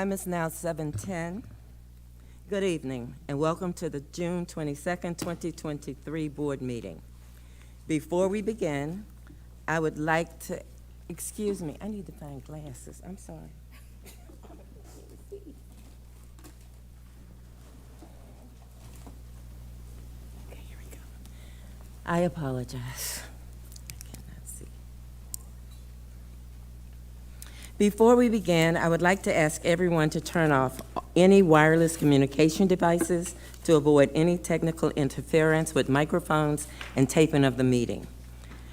time is now 7:10. Good evening, and welcome to the June 22nd, 2023 board meeting. Before we begin, I would like to, excuse me, I need to find glasses. I'm sorry. Okay, here we go. I apologize. I cannot see. Before we begin, I would like to ask everyone to turn off any wireless communication devices to avoid any technical interference with microphones and taping of the meeting.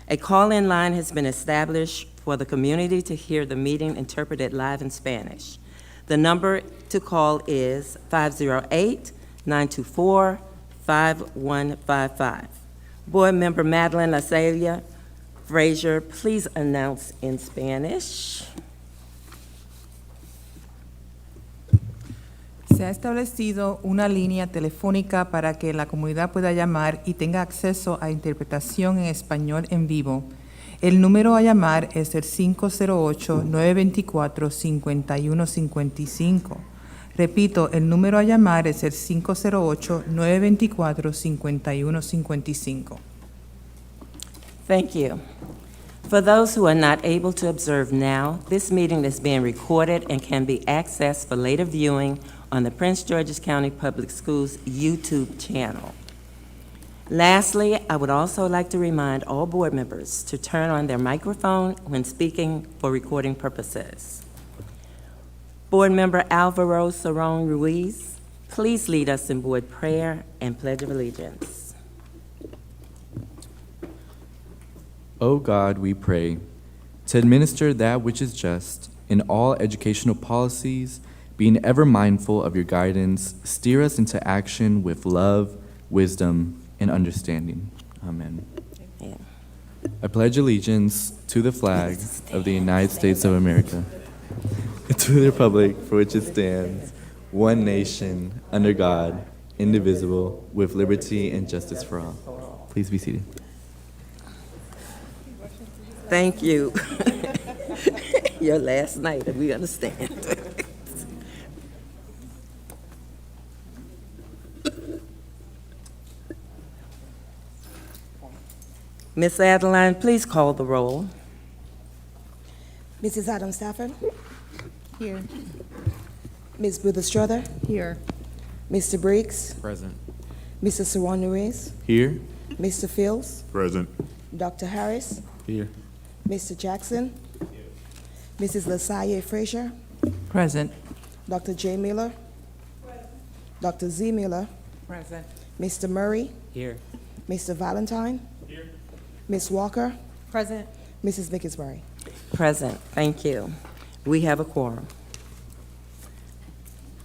A call-in line has been established for the community to hear the meeting interpreted live in Spanish. The number to call is 508-924-5155. Board Member Madeline Lacelia Frazier, please announce in Spanish. Se ha establecido una línea telefónica para que la comunidad pueda llamar y tenga acceso a interpretación en español en vivo. El número a llamar es el 508-924-5155. Repito, el número a llamar es el 508-924-5155. Thank you. For those who are not able to observe now, this meeting is being recorded and can be accessed for later viewing on the Prince George's County Public Schools YouTube channel. Lastly, I would also like to remind all board members to turn on their microphone when speaking for recording purposes. Board Member Alvaro Cerrone Ruiz, please lead us in board prayer and Pledge of Allegiance. O God, we pray, to administer that which is just in all educational policies, being ever mindful of your guidance, steer us into action with love, wisdom, and understanding. Amen. Amen. I pledge allegiance to the flag of the United States of America, and to the republic for which it stands, one nation, under God, indivisible, with liberty and justice for all. Please be seated. Thank you. Your last night, and we understand. Miss Adeline, please call the roll. Mrs. Adam Stafford, Here. Ms. Booth Strother, Here. Mr. Briggs, Present. Mr. Sawan Ruiz, Here. Mr. Fields, Present. Dr. Harris, Here. Mr. Jackson, Mrs. LaSalle Frazier, Present. Dr. J. Miller, Dr. Z. Miller, Present. Mr. Murray, Here. Mr. Valentine, Ms. Walker, Present. Mrs. Mickinsbury. Present, thank you. We have a quorum.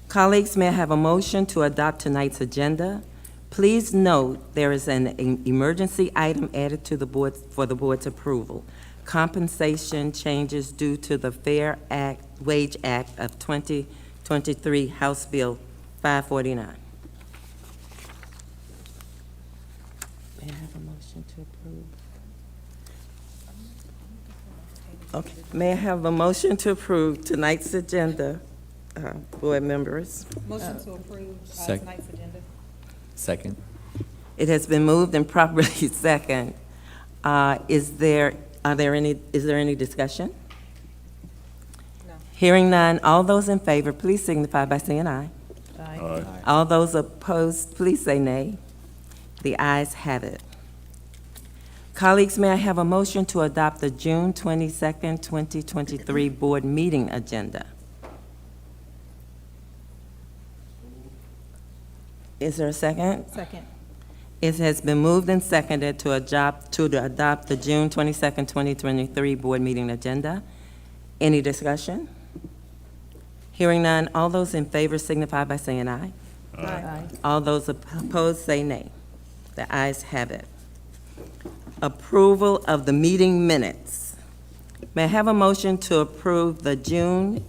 Colleagues, may I have a motion to adopt tonight's agenda? Please note there is an emergency item added to the board for the board's approval. Compensation changes due to the Fair Wage Act of 2023, House Bill 549. May I have a motion to approve? Okay, may I have a motion to approve tonight's agenda, board members? Motion to approve tonight's agenda. Second. It has been moved and properly second. Is there any discussion? No. Hearing none, all those in favor, please signify by saying aye. Aye. All those opposed, please say nay. The ayes have it. Colleagues, may I have a motion to adopt the June 22nd, 2023 board meeting agenda? Is there a second? Second. It has been moved and seconded to adopt the June 22nd, 2023 board meeting agenda. Any discussion? Hearing none, all those in favor signify by saying aye. Aye. All those opposed say nay. The ayes have it. Approval of the meeting minutes. May I have a motion to approve the June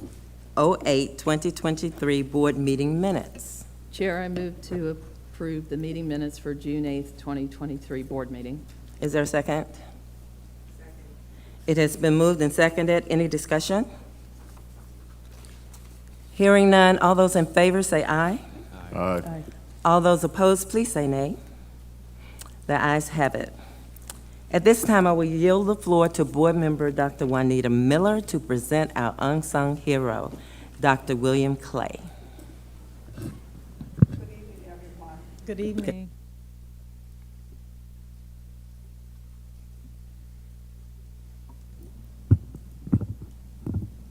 08, 2023 board meeting minutes? Chair, I move to approve the meeting minutes for June 8th, 2023 board meeting. Is there a second? It has been moved and seconded. Any discussion? Hearing none, all those in favor say aye. Aye. All those opposed, please say nay. The ayes have it. At this time, I will yield the floor to Board Member Dr. Juanita Miller to present our unsung hero, Dr. William Clay. Good evening.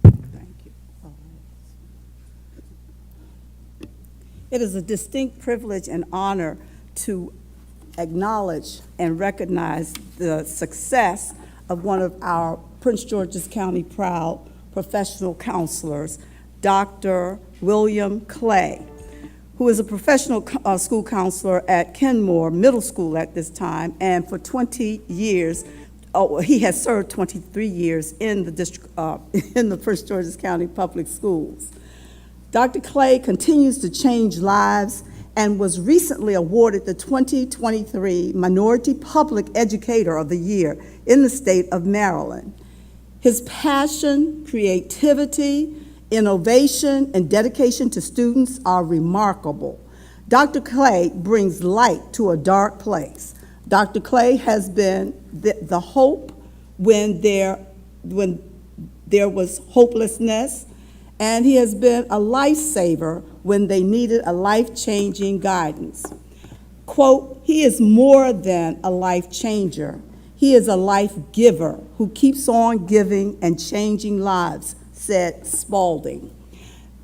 Thank you. It is a distinct privilege and honor to acknowledge and recognize the success of one of our Prince George's County proud professional counselors, Dr. William Clay, who is a professional school counselor at Kenmore Middle School at this time, and for 20 years, he has served 23 years in the district, in the Prince George's County Public Schools. Dr. Clay continues to change lives and was recently awarded the 2023 Minority Public Educator of the Year in the state of Maryland. His passion, creativity, innovation, and dedication to students are remarkable. Dr. Clay brings light to a dark place. Dr. Clay has been the hope when there was hopelessness, and he has been a lifesaver when they needed a life-changing guidance. Quote, "He is more than a life changer. He is a life giver who keeps on giving and changing lives," said Spalding.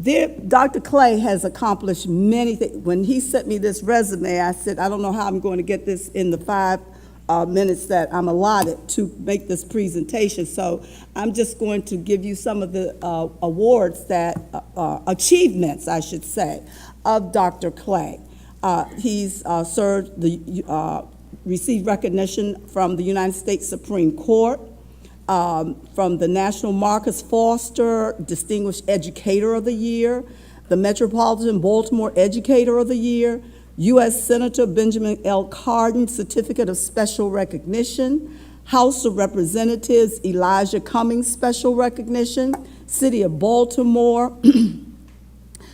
Dr. Clay has accomplished many things. When he sent me this resume, I said, I don't know how I'm going to get this in the 5 minutes that I'm allotted to make this presentation. So I'm just going to give you some of the awards that, achievements, I should say, of Dr. Clay. He's received recognition from the United States Supreme Court, from the National Marcus Foster Distinguished Educator of the Year, the Metropolitan Baltimore Educator of the Year, U.S. Senator Benjamin L. Cardin Certificate of Special Recognition, House of Representatives Elijah Cummings Special Recognition, City of Baltimore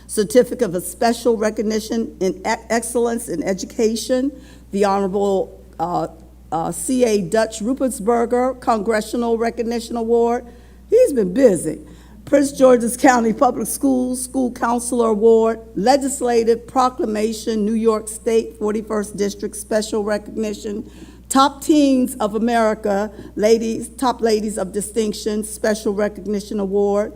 Certificate of Special Recognition in Excellence in Education, the Honorable C.A. Dutch Rupertsberger Congressional Recognition Award. He's been busy. Prince George's County Public Schools School Counselor Award, Legislative Proclamation, New York State 41st District Special Recognition, Top Teens of America, Top Ladies of Distinction Special Recognition Award,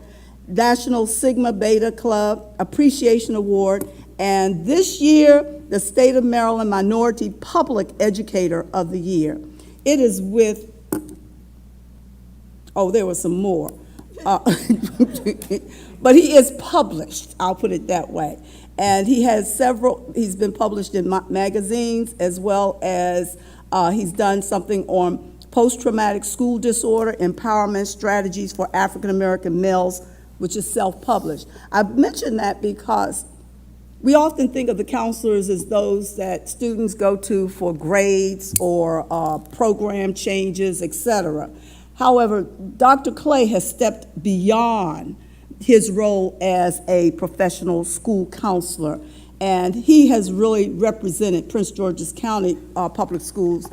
National Sigma Beta Club Appreciation Award, and this year, the State of Maryland Minority Public Educator of the Year. It is with, oh, there were some more. But he is published, I'll put it that way. And he has he's been published in magazines, as well as he's done something on post-traumatic school disorder, empowerment strategies for African-American males, which is self-published. I mention that because we often think of the counselors as those that students go to for grades or program changes, etc. However, Dr. Clay has stepped beyond his role as a professional school counselor, and he has really represented Prince George's County Public Schools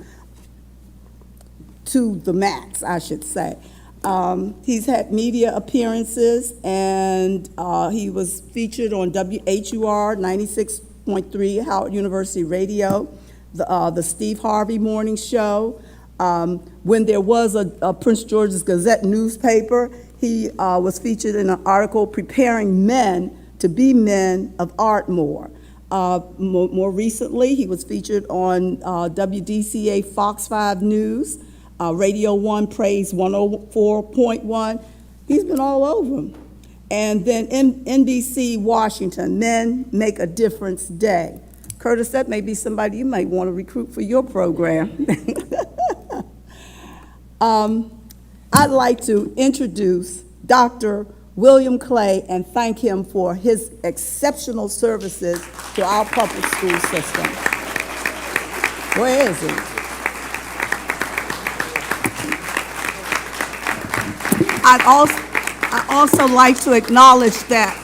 to the max, I should say. He's had media appearances, and he was featured on WHUR 96.3 Howard University Radio, the Steve Harvey Morning Show. When there was a Prince George's Gazette newspaper, he was featured in an article, Preparing Men to Be Men of Ardmore. More recently, he was featured on WDCA Fox 5 News, Radio 1 Praise 104.1. He's been all over them. And then NBC Washington, Men Make a Difference Day. Curtis, that may be somebody you might want to recruit for your program. I'd like to introduce Dr. William Clay and thank him for his exceptional services to our public school system. Where is he? I'd also like to acknowledge that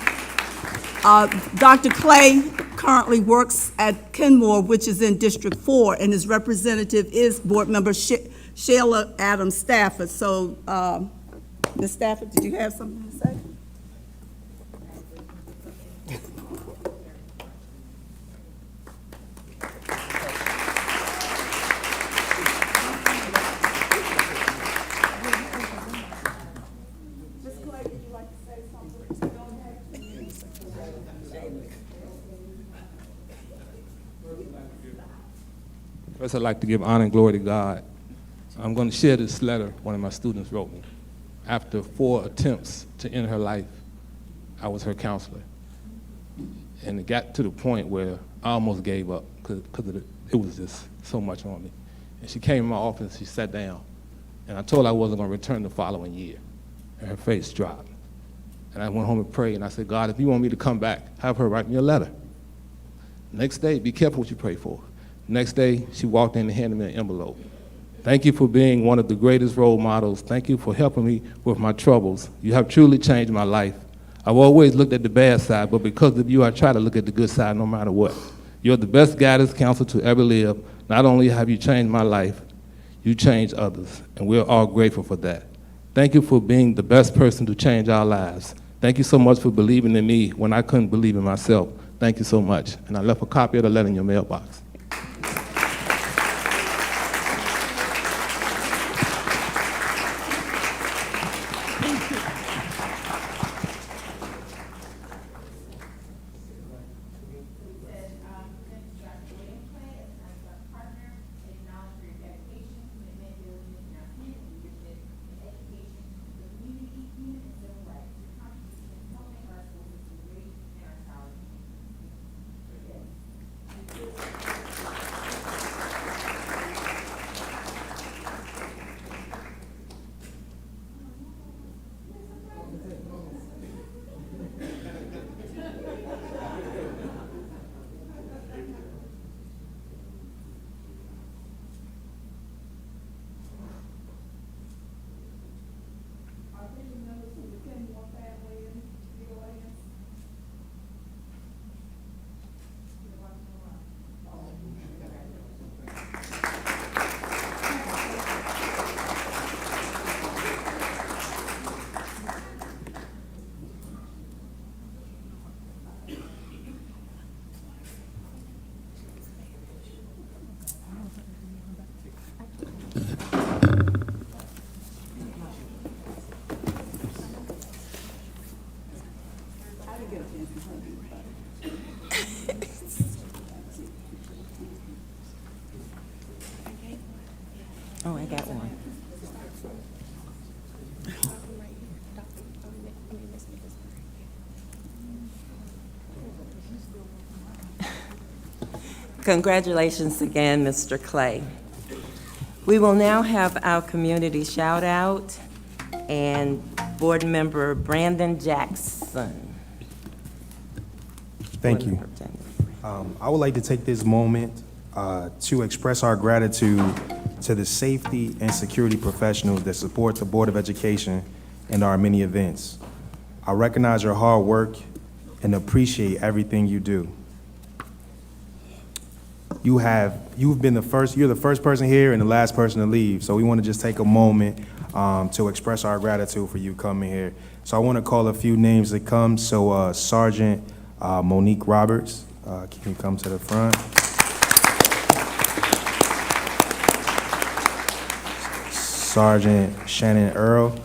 Dr. Clay currently works at Kenmore, which is in District 4, and his representative is Board Member Shayla Adams Stafford. So, Ms. Stafford, did you have something to say? Ms. Clay, would you like to say something? First, I'd like to give honor and glory to God. I'm going to share this letter one of my students wrote me. After 4 attempts to end her life, I was her counselor. And it got to the point where I almost gave up because it was just so much on me. And she came in my office, she sat down, and I told her I wasn't going to return the following year. And her face dropped. And I went home and prayed, and I said, God, if you want me to come back, have her write me a letter. Next day, be careful what you pray for. Next day, she walked in and handed me an envelope. Thank you for being one of the greatest role models. Thank you for helping me with my troubles. You have truly changed my life. I've always looked at the bad side, but because of you, I try to look at the good side no matter what. You're the best guidance counselor to ever live. Not only have you changed my life, you changed others, and we're all grateful for that. Thank you for being the best person to change our lives. Thank you so much for believing in me when I couldn't believe in myself. Thank you so much. And I left a copy of the letter in your mailbox. Oh, I got one. Congratulations again, Mr. Clay. We will now have our community shout out and Board Member Brandon Jackson. Thank Board you. Member Jackson. I would like to take this moment to express our gratitude to the safety and security professionals that support the Board of Education and our many events. I recognize your hard work and appreciate everything you do. You've been you're the first person here and the last person to leave, so we want to just take a moment to express our gratitude for you coming here. So I want to call a few names that come. So Sergeant Monique Roberts, can you come to the front? Sergeant Shannon Earl.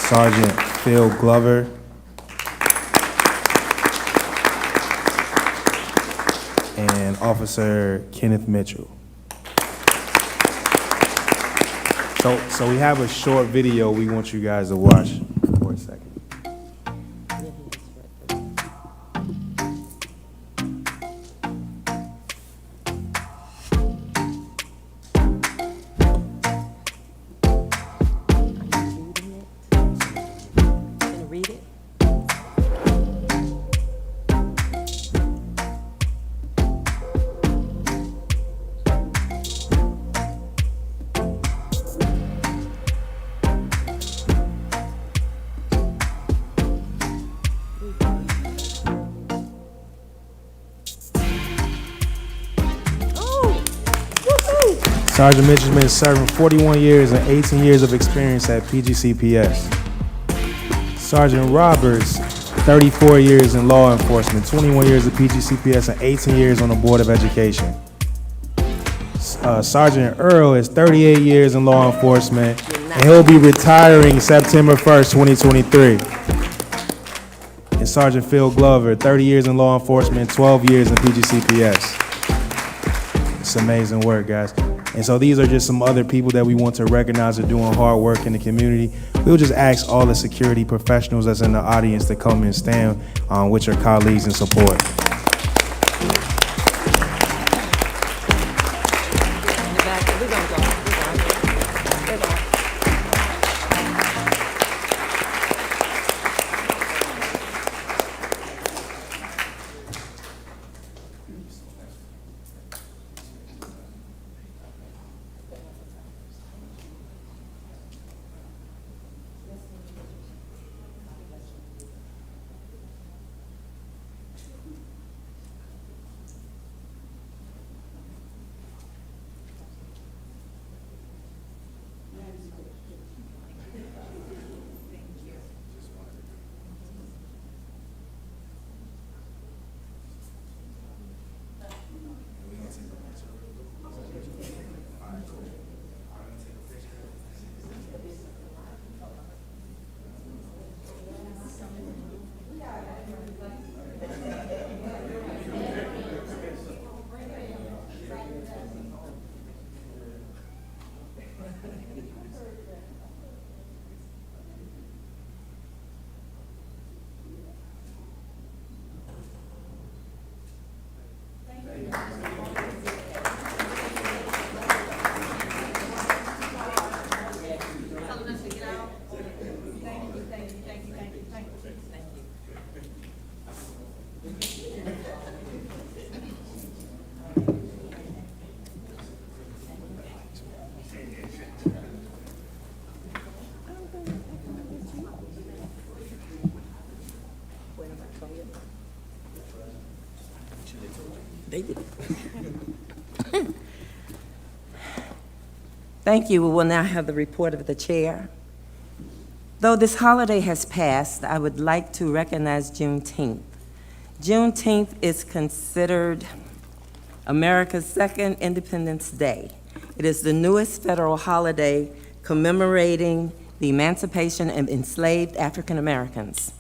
Sergeant Phil Glover. And Officer Kenneth Mitchell. So we have a short video we want you guys to watch for a second. Can you read it? Sergeant Mitchell's been serving 41 years and 18 years of experience at PGCPS. Sergeant Roberts, 34 years in law enforcement, 21 years at PGCPS, and 18 years on the Board of Education. Sergeant Earl is 38 years in law enforcement, and he'll be retiring September 1st, 2023. And Sergeant Phil Glover, 30 years in law enforcement, 12 years in PGCPS. It's amazing work, guys. And so these are just some other people that we want to recognize are doing hard work in the community. We'll just ask all the security professionals that's in the audience to come and stand with your colleagues in support. Thank you. We will now have the report of the chair. Though this holiday has passed, I would like to recognize Juneteenth. Juneteenth is considered America's second Independence Day. It is the newest federal holiday commemorating the emancipation of enslaved African Americans.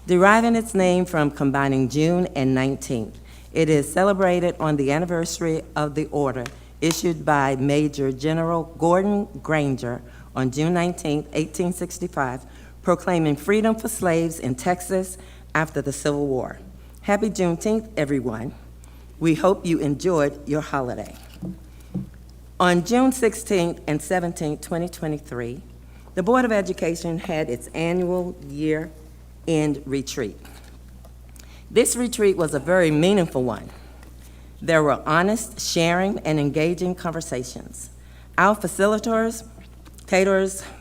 Deriving its name from combining June and 19th, it is celebrated on the anniversary of the order issued by Major General Gordon Granger on June 19, 1865, proclaiming freedom for slaves in Texas after the Civil War. Happy Juneteenth, everyone. We hope you enjoyed your holiday. On June 16th and 17th, 2023, the Board of Education had its annual year-end retreat. This retreat was a very meaningful one. There were honest, sharing, and engaging conversations. Our facilitators,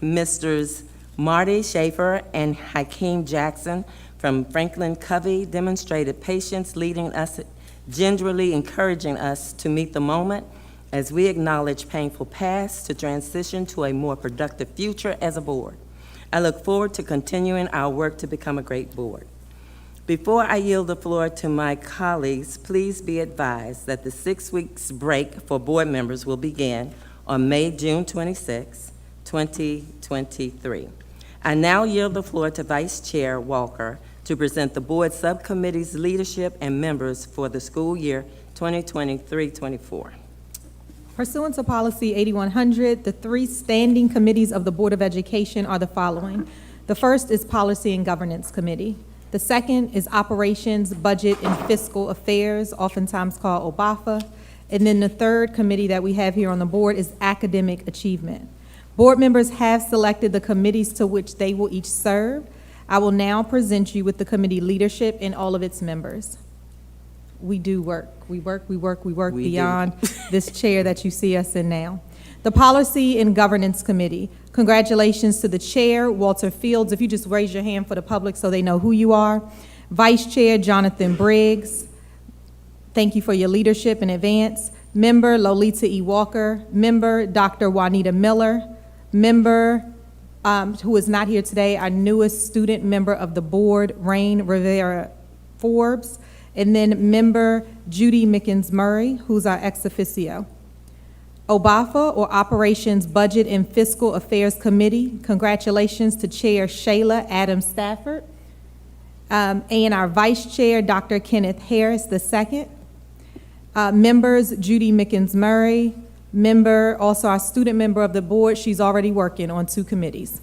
Misters Marty Schaefer and Hakeem Jackson from Franklin Covey, demonstrated patience, leading us, gingerly encouraging us to meet the moment as we acknowledge painful past to transition to a more productive future as a board. I look forward to continuing our work to become a great board. Before I yield the floor to my colleagues, please be advised that the 6 weeks break for board members will begin on June 26, 2023. I now yield the floor to Vice Chair Walker to present the board subcommittee's leadership and members for the school year 2023-24. Pursuant to Policy 8100, the 3 standing committees of the Board of Education are the following. The first is Policy and Governance Committee. The second is Operations, Budget, and Fiscal Affairs, oftentimes called OBAFA. And then the third committee that we have here on the board is Academic Achievement. Board members have selected the committees to which they will each serve. I will now present you with the committee leadership and all of its members. We do work. We work beyond this chair that you see us in now. The Policy and Governance Committee. Congratulations to the chair, Walter Fields. If you just raise your hand for the public so they know who you are. Vice Chair, Jonathan Briggs. Thank you for your leadership in advance. Member Lolita E. Walker, Member Dr. Juanita Miller, Member, who is not here today, our newest student member of the board, Rain Rivera Forbes, and then Member Judy Mickens Murray, who's our ex officio. OBAFA, or Operations, Budget, and Fiscal Affairs Committee, congratulations to Chair Shayla Adams Stafford, and our Vice Chair, Dr. Kenneth Harris II. Members, Judy Mickens Murray, member, also our student member of the board, she's already working on 2 committees.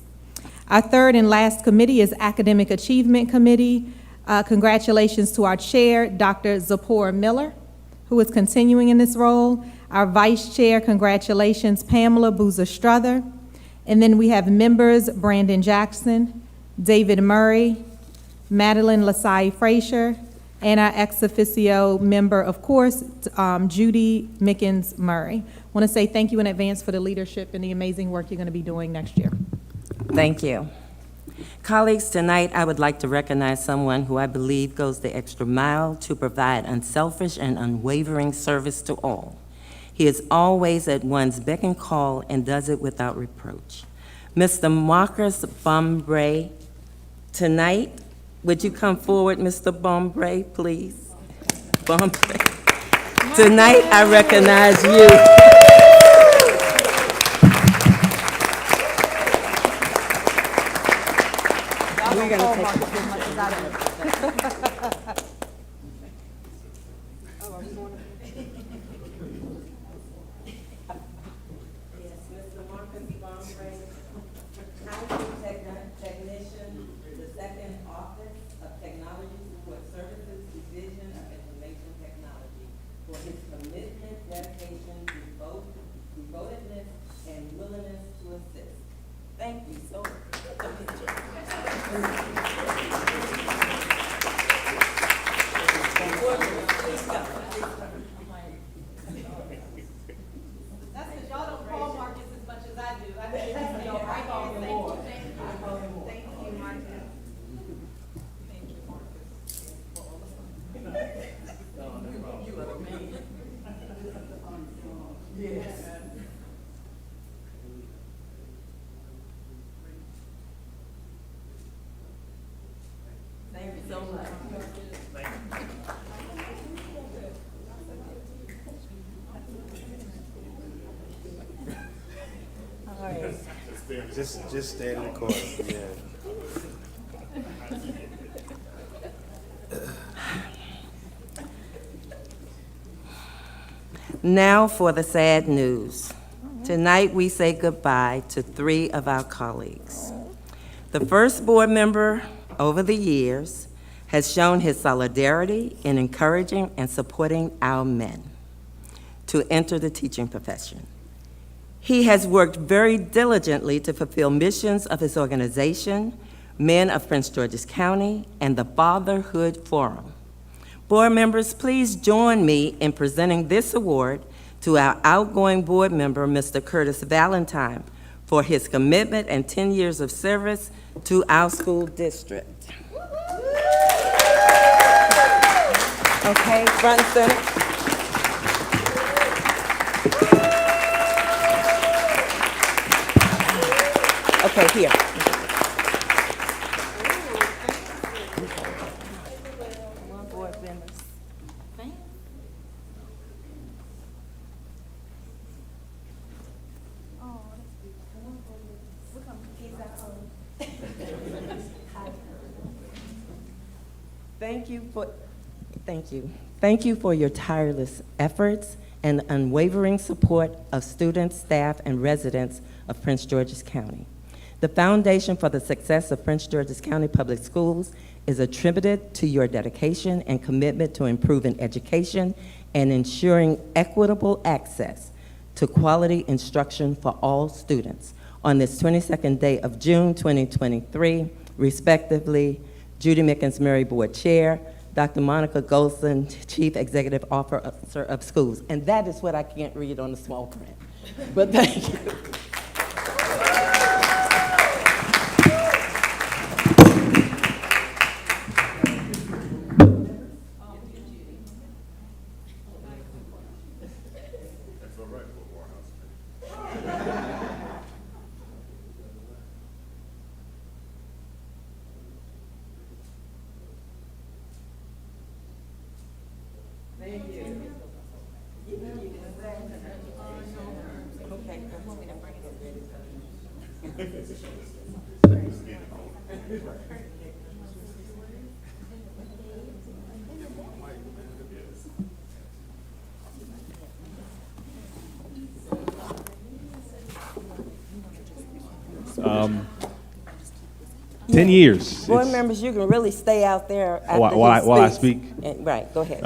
Our third and last committee is Academic Achievement Committee. Congratulations to our chair, Dr. Zipporah Miller, who is continuing in this role. Our vice chair, congratulations, Pamela Boozer-Strother. And then we have members, Brandon Jackson, David Murray, Madeline Lasai Frazier, and our ex officio member, of course, Judy Mickens Murray. I want to say thank you in advance for the leadership and the amazing work you're going to be doing next year. Thank you. Colleagues, tonight I would like to recognize someone who I believe goes the extra mile to provide unselfish and unwavering service to all. He is always at one's beck and call and does it without reproach. Mr. Marcus Bombray, tonight, would you come forward, Mr. Bombray, please? Bombray. Tonight, I recognize you. We're gonna take a picture. Yes, Mr. Marcus Bombray, IT technician, the second office of Technology Support Services Division of Information Technology, for his commitment, dedication, devotedness, and willingness to assist. Thank you so much. That's because y'all don't call Marcus as much as I do. I think it's your right hand. Thank you, thank you. Thank you, Marcus. Thank you, Marcus. Thank you so much. All right. Just stay in the corner, yeah. Now for the sad news. Tonight, we say goodbye to 3 of our colleagues. The first board member over the years has shown his solidarity in encouraging and supporting our men to enter the teaching profession. He has worked very diligently to fulfill missions of his organization, Men of Prince George's County, and the Fatherhood Forum. Board members, please join me in presenting this award to our outgoing board member, Mr. Curtis Valentine, for his commitment and 10 years of service to our school district. Okay, front and center. Okay, here. Come on, board members. Thank you for your tireless efforts and unwavering support of students, staff, and residents of Prince George's County. The foundation for the success of Prince George's County Public Schools is attributed to your dedication and commitment to improving education and ensuring equitable access to quality instruction for all students. On this 22nd day of June 2023, respectively, Judy Mickens Murray, Board Chair, Dr. Monica Golson, Chief Executive Officer of Schools. And that is what I can't read on the small print. But thank you. Um, 10 years. Board It's- members, you can really stay out there after While I he speak? speaks. Right, go ahead.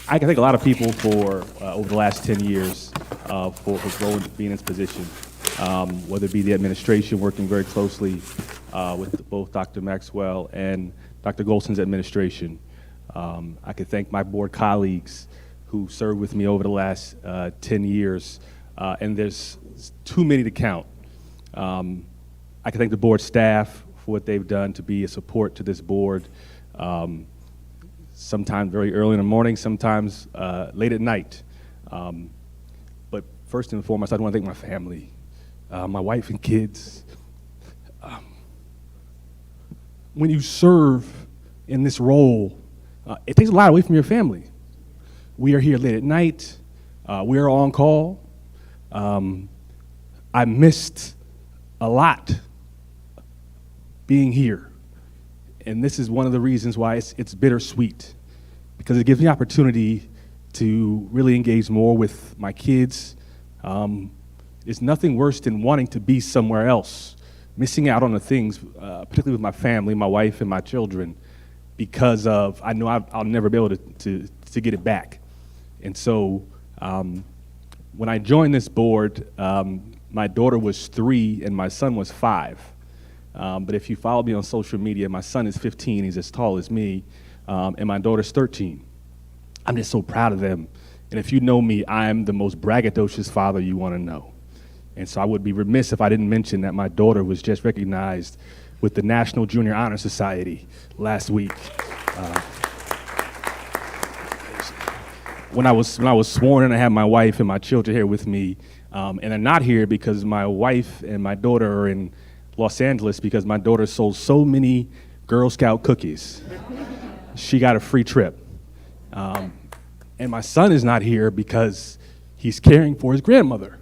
I can thank a lot of people for, over the last 10 years, for growing, being in this position, whether it be the administration, working very closely with both Dr. Maxwell and Dr. Golson's administration. I could thank my board colleagues who served with me over the last 10 years, and there's too many to count. I can thank the board staff for what they've done to be a support to this board. Sometimes very early in the morning, sometimes late at night. But first and foremost, I want to thank my family, my wife and kids. When you serve in this role, it takes a lot away from your family. We are here late at night. We are on call. I missed a lot being here. And this is one of the reasons why it's bittersweet, because it gives me opportunity to really engage more with my kids. It's nothing worse than wanting to be somewhere else, missing out on the things, particularly with my family, my wife and my children, because of, I know I'll never be able to get it back. And so when I joined this board, my daughter was 3 and my son was 5. But if you follow me on social media, my son is 15, he's as tall as me, and my daughter's 13. I'm just so proud of them. And if you know me, I'm the most braggadocious father you want to know. And so I would be remiss if I didn't mention that my daughter was just recognized with the National Junior Honor Society last week. When I was sworn in, I had my wife and my children here with me, and they're not here because my wife and my daughter are in Los Angeles because my daughter sold so many Girl Scout cookies. She got a free trip. And my son is not here because he's caring for his grandmother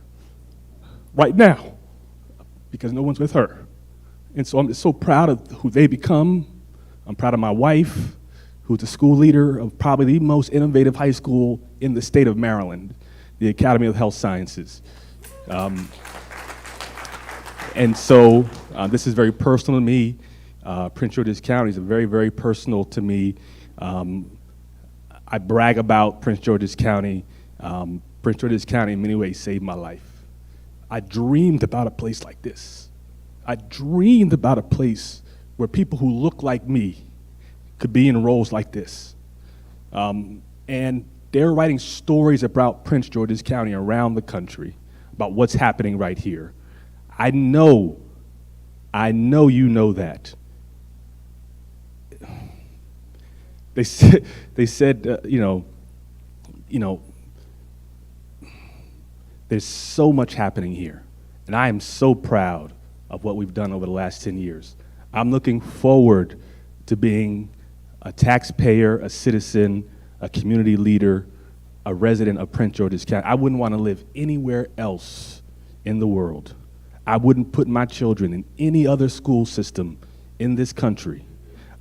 right now because no one's with her. And so I'm just so proud of who they become. I'm proud of my wife, who's the school leader of probably the most innovative high school in the state of Maryland, the Academy of Health Sciences. And so this is very personal to me. Prince George's County is very, very personal to me. I brag about Prince George's County. Prince George's County in many ways saved my life. I dreamed about a place like this. I dreamed about a place where people who look like me could be in roles like this. And they're writing stories about Prince George's County around the country, about what's happening right here. I know you know that. They said, there's so much happening here. And I am so proud of what we've done over the last 10 years. I'm looking forward to being a taxpayer, a citizen, a community leader, a resident of Prince George's County. I wouldn't want to live anywhere else in the world. I wouldn't put my children in any other school system in this country.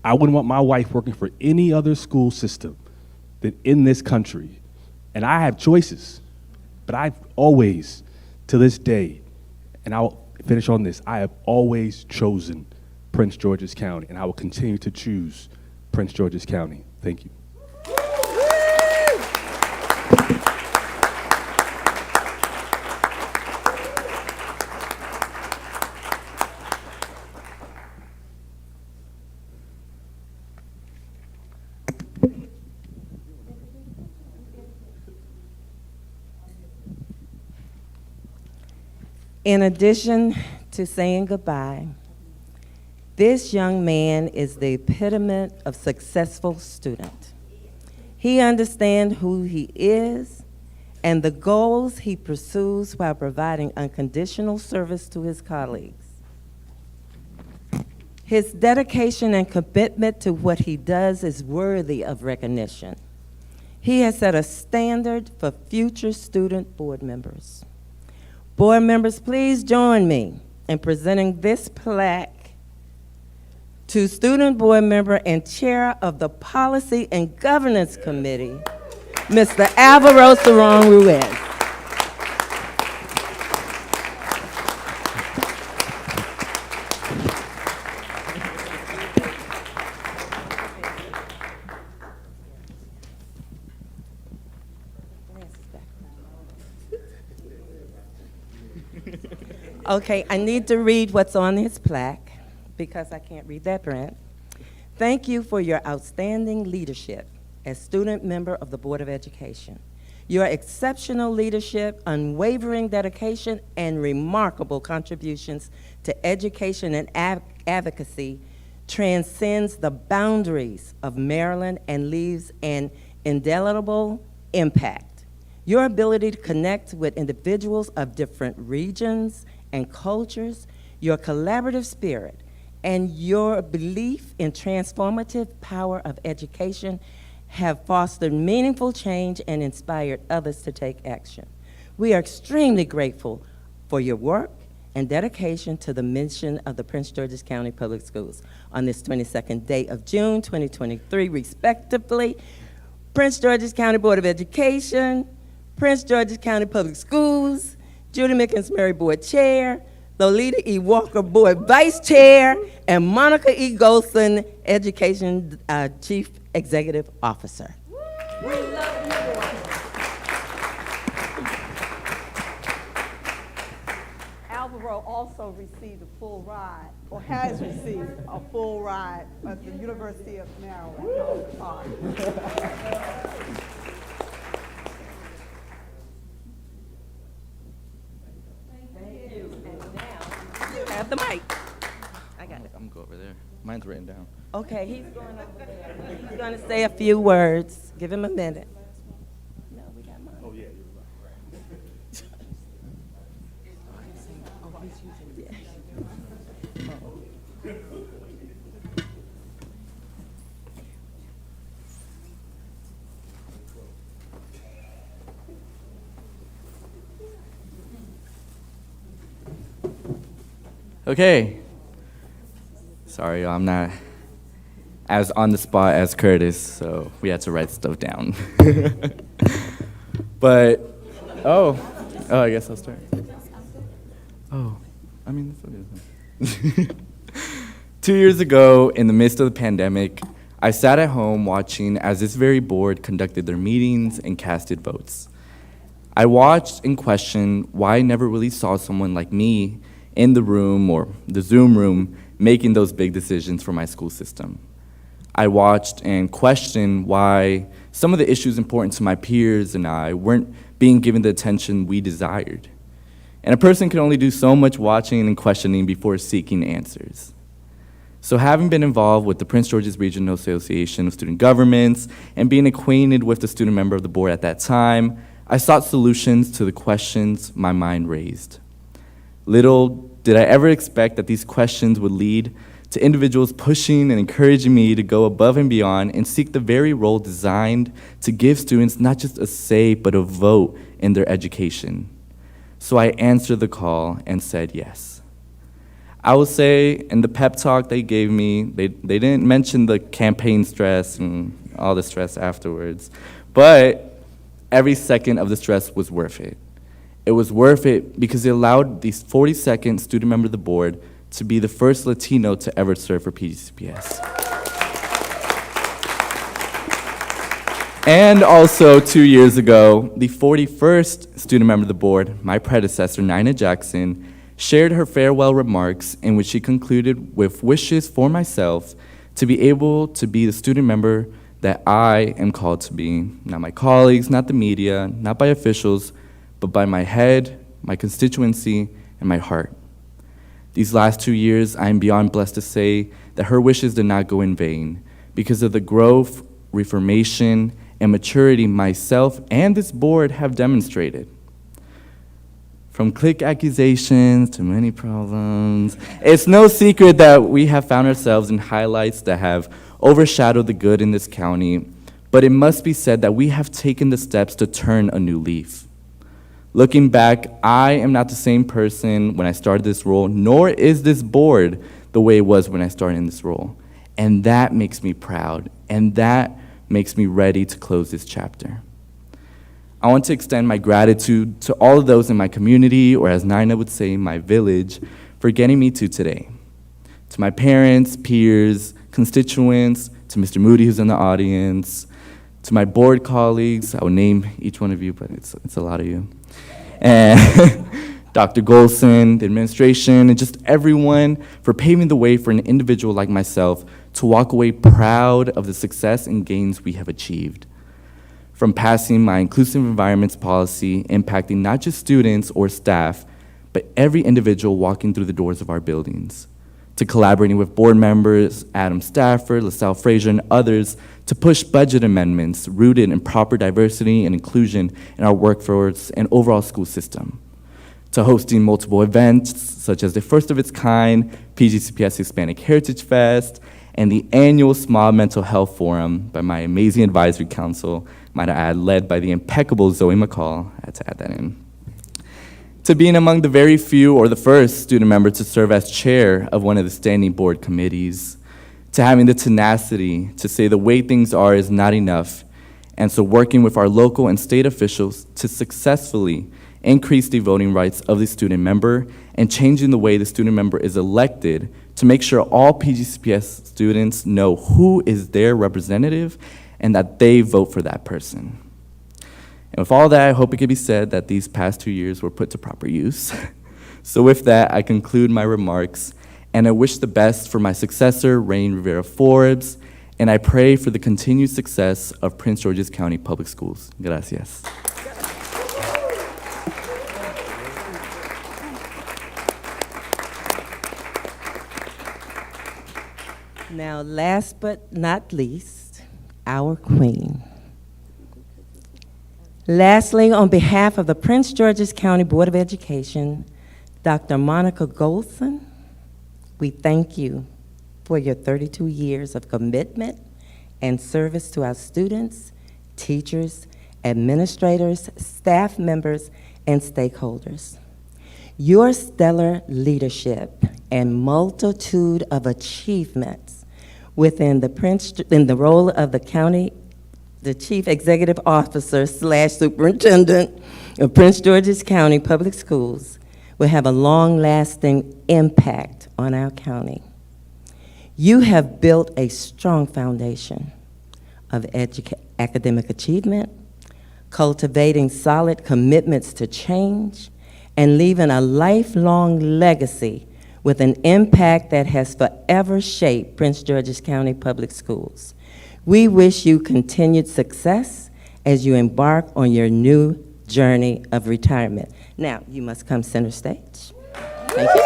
I wouldn't want my wife working for any other school system than in this country. And I have choices, but I've always, to this day, and I'll finish on this, I have always chosen Prince George's County, and I will continue to choose Prince George's County. Thank you. In addition to saying goodbye, this young man is the epitome of successful student. He understands who he is and the goals he pursues while providing unconditional service to his colleagues. His dedication and commitment to what he does is worthy of recognition. He has set a standard for future student board members. Board members, please join me in presenting this plaque to student board member and chair of the Policy and Governance Committee, Mr. Alvaro Cerrón Ruiz. Okay, I need to read what's on his plaque because I can't read that print. Thank you for your outstanding leadership as student member of the Board of Education. Your exceptional leadership, unwavering dedication, and remarkable contributions to education and advocacy transcends the boundaries of Maryland and leaves an indelible impact. Your ability to connect with individuals of different regions and cultures, your collaborative spirit, and your belief in transformative power of education have fostered meaningful change and inspired others to take action. We are extremely grateful for your work and dedication to the mission of the Prince George's County Public Schools. On this 22nd day of June 2023, respectively, Prince George's County Board of Education, Prince George's County Public Schools, Judy Mickens Murray Board Chair, Lolita E. Walker Board Vice Chair, and Monica E. Golson, Education Chief Executive Officer. We love you, board. Alvaro also received a full ride, or has received a full ride at the University of Maryland. Have the mic. I got it. I'm gonna go over there. Mine's written down. Okay, he's going over there. He's going to say a few words. Give him a minute. No, we got mine. Oh, yeah, you're right. Okay. Sorry, I'm not as on the spot as Curtis, so we had to write stuff down. But, I guess I'll start. Oh, I mean, that's okay. 2 years ago, in the midst of the pandemic, I sat at home watching as this very board conducted their meetings and casted votes. I watched and questioned why I never really saw someone like me in the room or the Zoom room making those big decisions for my school system. I watched and questioned why some of the issues important to my peers and I weren't being given the attention we desired. And a person can only do so much watching and questioning before seeking answers. So having been involved with the Prince George's Regional Association of Student Governments and being acquainted with the student member of the board at that time, I sought solutions to the questions my mind raised. Little did I ever expect that these questions would lead to individuals pushing and encouraging me to go above and beyond and seek the very role designed to give students not just a say, but a vote in their education. So I answered the call and said yes. I will say in the pep talk they gave me, they didn't mention the campaign stress and all the stress afterwards, but every second of the stress was worth it. It was worth it because it allowed the 42nd student member of the board to be the first Latino to ever serve for PGCPS. And also 2 years ago, the 41st student member of the board, my predecessor, Nina Jackson, shared her farewell remarks in which she concluded with wishes for myself to be able to be the student member that I am called to be, not my colleagues, not the media, not by officials, but by my head, my constituency, and my heart. These last 2 years, I am beyond blessed to say that her wishes did not go in vain because of the growth, reformation, and maturity myself and this board have demonstrated. From clique accusations to many problems, it's no secret that we have found ourselves in highlights that have overshadowed the good in this county, but it must be said that we have taken the steps to turn a new leaf. Looking back, I am not the same person when I started this role, nor is this board the way it was when I started in this role. And that makes me proud, and that makes me ready to close this chapter. I want to extend my gratitude to all of those in my community, or as Nina would say, my village, for getting me to today. To my parents, peers, constituents, to Mr. Moody, who's in the audience, to my board colleagues, I will name each one of you, but it's a lot of you, and Dr. Golson, the administration, and just everyone for paving the way for an individual like myself to walk away proud of the success and gains we have achieved. From passing my inclusive environments policy impacting not just students or staff, but every individual walking through the doors of our buildings, to collaborating with board members, Adam Stafford, LaSalle Frazier, and others to push budget amendments rooted in proper diversity and inclusion in our workforce and overall school system, to hosting multiple events such as the first of its kind PGCPS Hispanic Heritage Fest and the annual Small Mental Health Forum by my amazing advisory council, might I add, led by the impeccable Zoe McCall. I had to add that in. To being among the very few or the first student member to serve as chair of one of the standing board committees, to having the tenacity to say the way things are is not enough, and so working with our local and state officials to successfully increase the voting rights of the student member and changing the way the student member is elected to make sure all PGCPS students know who is their representative and that they vote for that person. And with all that, I hope it can be said that these past 2 years were put to proper use. So with that, I conclude my remarks, and I wish the best for my successor, Rain Rivera Forbes, and I pray for the continued success of Prince George's County Public Schools. Gracias. Now, last but not least, our queen. Lastly, on behalf of the Prince George's County Board of Education, Dr. Monica Golson, we thank you for your 32 years of commitment and service to our students, teachers, administrators, staff members, and stakeholders. Your stellar leadership and multitude of achievements within the role of the Chief Executive Officer / Superintendent of Prince George's County Public Schools will have a long-lasting impact on our county. You have built a strong foundation of academic achievement, cultivating solid commitments to change, and leaving a lifelong legacy with an impact that has forever shaped Prince George's County Public Schools. We wish you continued success as you embark on your new journey of retirement. Now, you must come center stage. Thank you.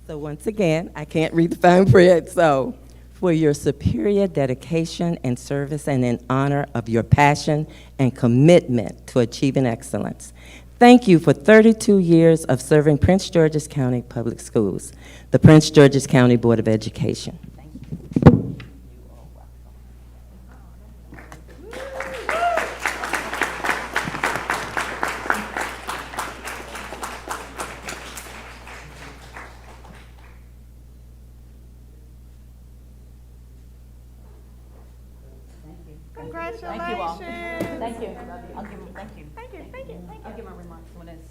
So once again, I can't read the fine print, so for your superior dedication and service and in honor of your passion and commitment to achieving excellence. Thank you for 32 years of serving Prince George's County Public Schools, the Prince George's County Board of Education. Congratulations. Thank you all. Thank you. I'll give them, thank you. Thank you, thank you, thank you. I'll give my remarks when it's.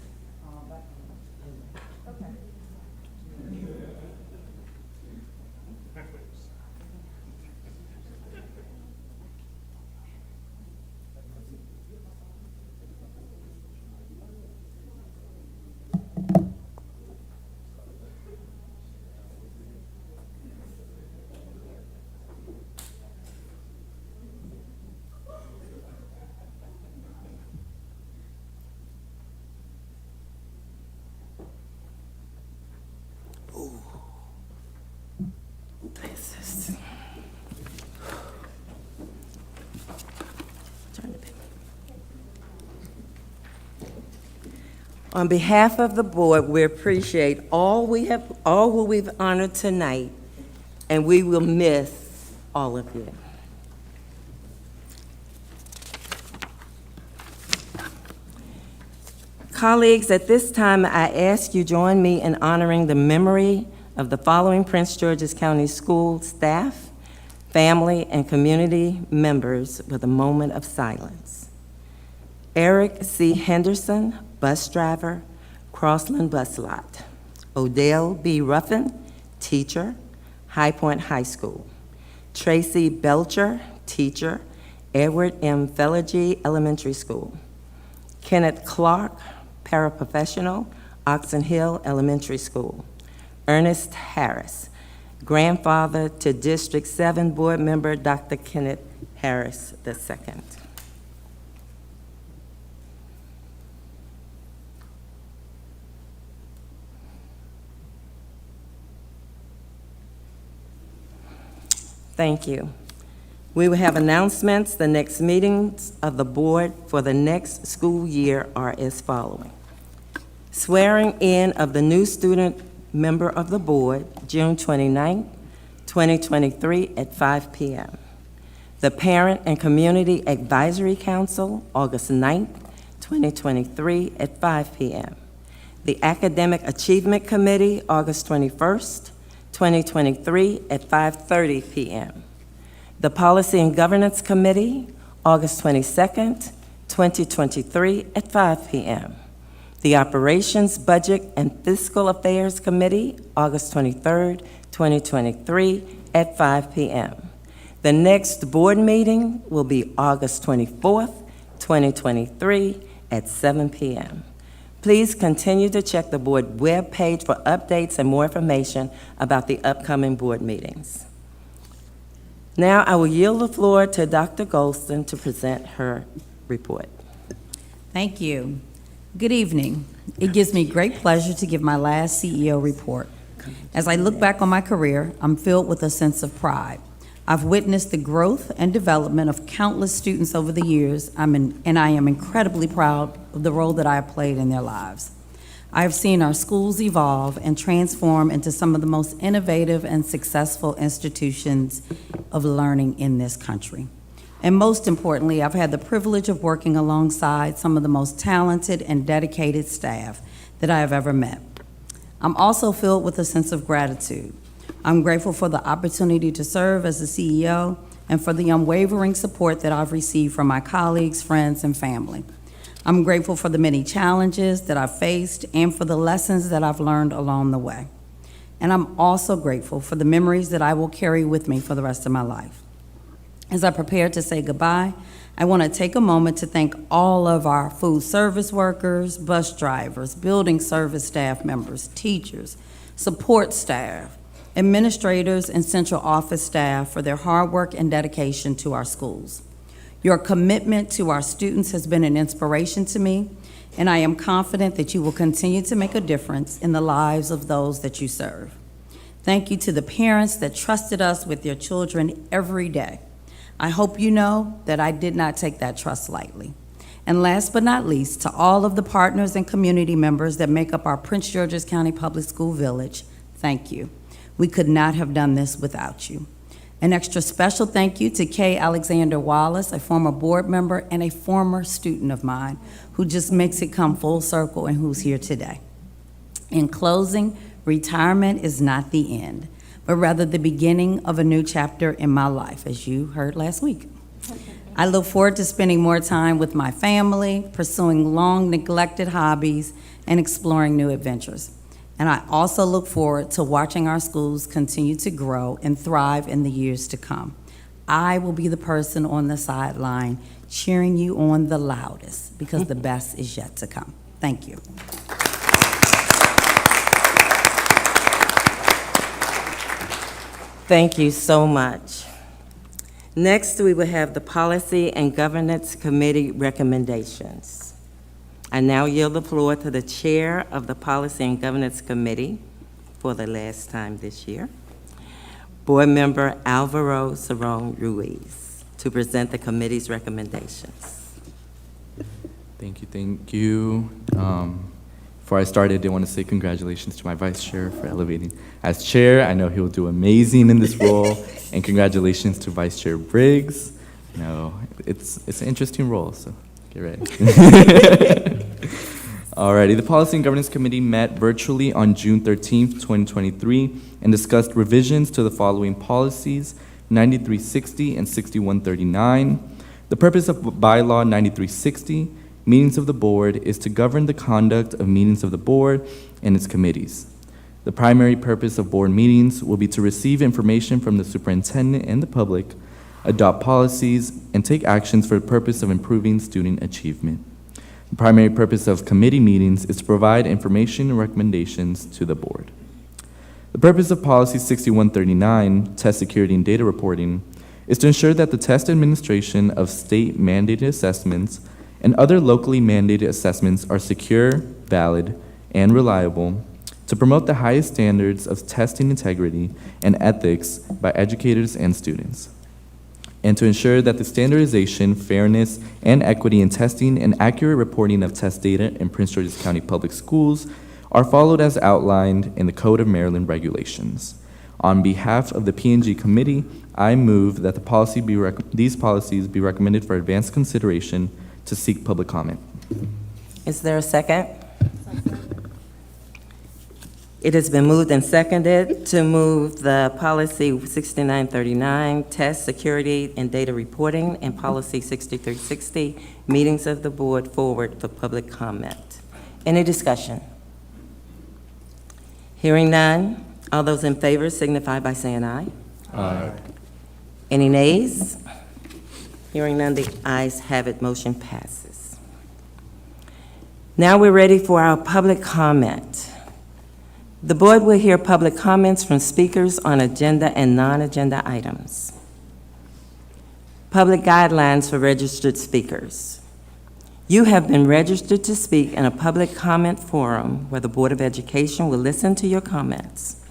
Okay. On behalf of the board, we appreciate all who we've honored tonight, and we will miss all of you. Colleagues, at this time, I ask you join me in honoring the memory of the following Prince George's County School staff, family, and community members with a moment of silence. Eric C. Henderson, bus driver, Crossland Bus Lot. Odell B. Ruffin, teacher, High Point High School. Tracy Belcher, teacher, Edward M. Fellergy Elementary School. Kenneth Clark, paraprofessional, Oxon Hill Elementary School. Ernest Harris, grandfather to District 7 board member Dr. Kenneth Harris II. Thank you. We will have announcements. The next meetings of the board for the next school year are as following. Swearing in of the new student member of the board, June 29, 2023 at 5 p.m. The Parent and Community Advisory Council, August 9, 2023 at 5 p.m. The Academic Achievement Committee, August 21st, 2023 at 5:30 p.m. The Policy and Governance Committee, August 22nd, 2023 at 5 p.m. The Operations, Budget, and Fiscal Affairs Committee, August 23rd, 2023 at 5 p.m. The next board meeting will be August 24th, 2023 at 7 p.m. Please continue to check the board webpage for updates and more information about the upcoming board meetings. Now I will yield the floor to Dr. Golston to present her report. Thank you. Good evening. It gives me great pleasure to give my last CEO report. As I look back on my career, I'm filled with a sense of pride. I've witnessed the growth and development of countless students over the years, and I am incredibly proud of the role that I have played in their lives. I have seen our schools evolve and transform into some of the most innovative and successful institutions of learning in this country. And most importantly, I've had the privilege of working alongside some of the most talented and dedicated staff that I have ever met. I'm also filled with a sense of gratitude. I'm grateful for the opportunity to serve as the CEO and for the unwavering support that I've received from my colleagues, friends, and family. I'm grateful for the many challenges that I've faced and for the lessons that I've learned along the way. And I'm also grateful for the memories that I will carry with me for the rest of my life. As I prepare to say goodbye, I want to take a moment to thank all of our food service workers, bus drivers, building service staff members, teachers, support staff, administrators, and central office staff for their hard work and dedication to our schools. Your commitment to our students has been an inspiration to me, and I am confident that you will continue to make a difference in the lives of those that you serve. Thank you to the parents that trusted us with their children every day. I hope you know that I did not take that trust lightly. And last but not least, to all of the partners and community members that make up our Prince George's County Public School Village, thank you. We could not have done this without you. An extra special thank you to Kay Alexander Wallace, a former board member and a former student of mine, who just makes it come full circle and who's here today. In closing, retirement is not the end, but rather the beginning of a new chapter in my life, as you heard last week. I look forward to spending more time with my family, pursuing long neglected hobbies, and exploring new adventures. And I also look forward to watching our schools continue to grow and thrive in the years to come. I will be the person on the sideline cheering you on the loudest because the best is yet to come. Thank you. Thank you so much. Next, we will have the Policy and Governance Committee recommendations. I now yield the floor to the Chair of the Policy and Governance Committee for the last time this year, Board Member Alvaro Cerrón Ruiz, to present the committee's recommendations. Thank you. Before I start, I did want to say congratulations to my vice chair for elevating as chair. I know he will do amazing in this role, and congratulations to Vice Chair Briggs. You know, it's an interesting role, so get ready. Alrighty, the Policy and Governance Committee met virtually on June 13th, 2023, and discussed revisions to the following policies, 9360 and 6139. The purpose of Bylaw 9360, Meetings of the Board, is to govern the conduct of meetings of the Board and its committees. The primary purpose of board meetings will be to receive information from the superintendent and the public, adopt policies, and take actions for the purpose of improving student achievement. The primary purpose of committee meetings is to provide information and recommendations to the board. The purpose of Policy 6139, Test Security and Data Reporting, is to ensure that the test administration of state-mandated assessments and other locally mandated assessments are secure, valid, and reliable, to promote the highest standards of testing integrity and ethics by educators and students, and to ensure that the standardization, fairness, and equity in testing and accurate reporting of test data in Prince George's County Public Schools are followed as outlined in the Code of Maryland regulations. On behalf of the P&G Committee, I move that these policies be recommended for advanced consideration to seek public comment. Is there a second? It has been moved and seconded to move the Policy 6939, Test Security and Data Reporting, and Policy 6360, Meetings of the Board, forward for public comment. Any discussion? Hearing none, all those in favor signify by saying aye. Aye. Any nays? Hearing none, the ayes have it, motion passes. Now we're ready for our public comment. The board will hear public comments from speakers on agenda and non-agenda items. Public guidelines for registered speakers. You have been registered to speak in a public comment forum where the Board of Education will listen to your comments.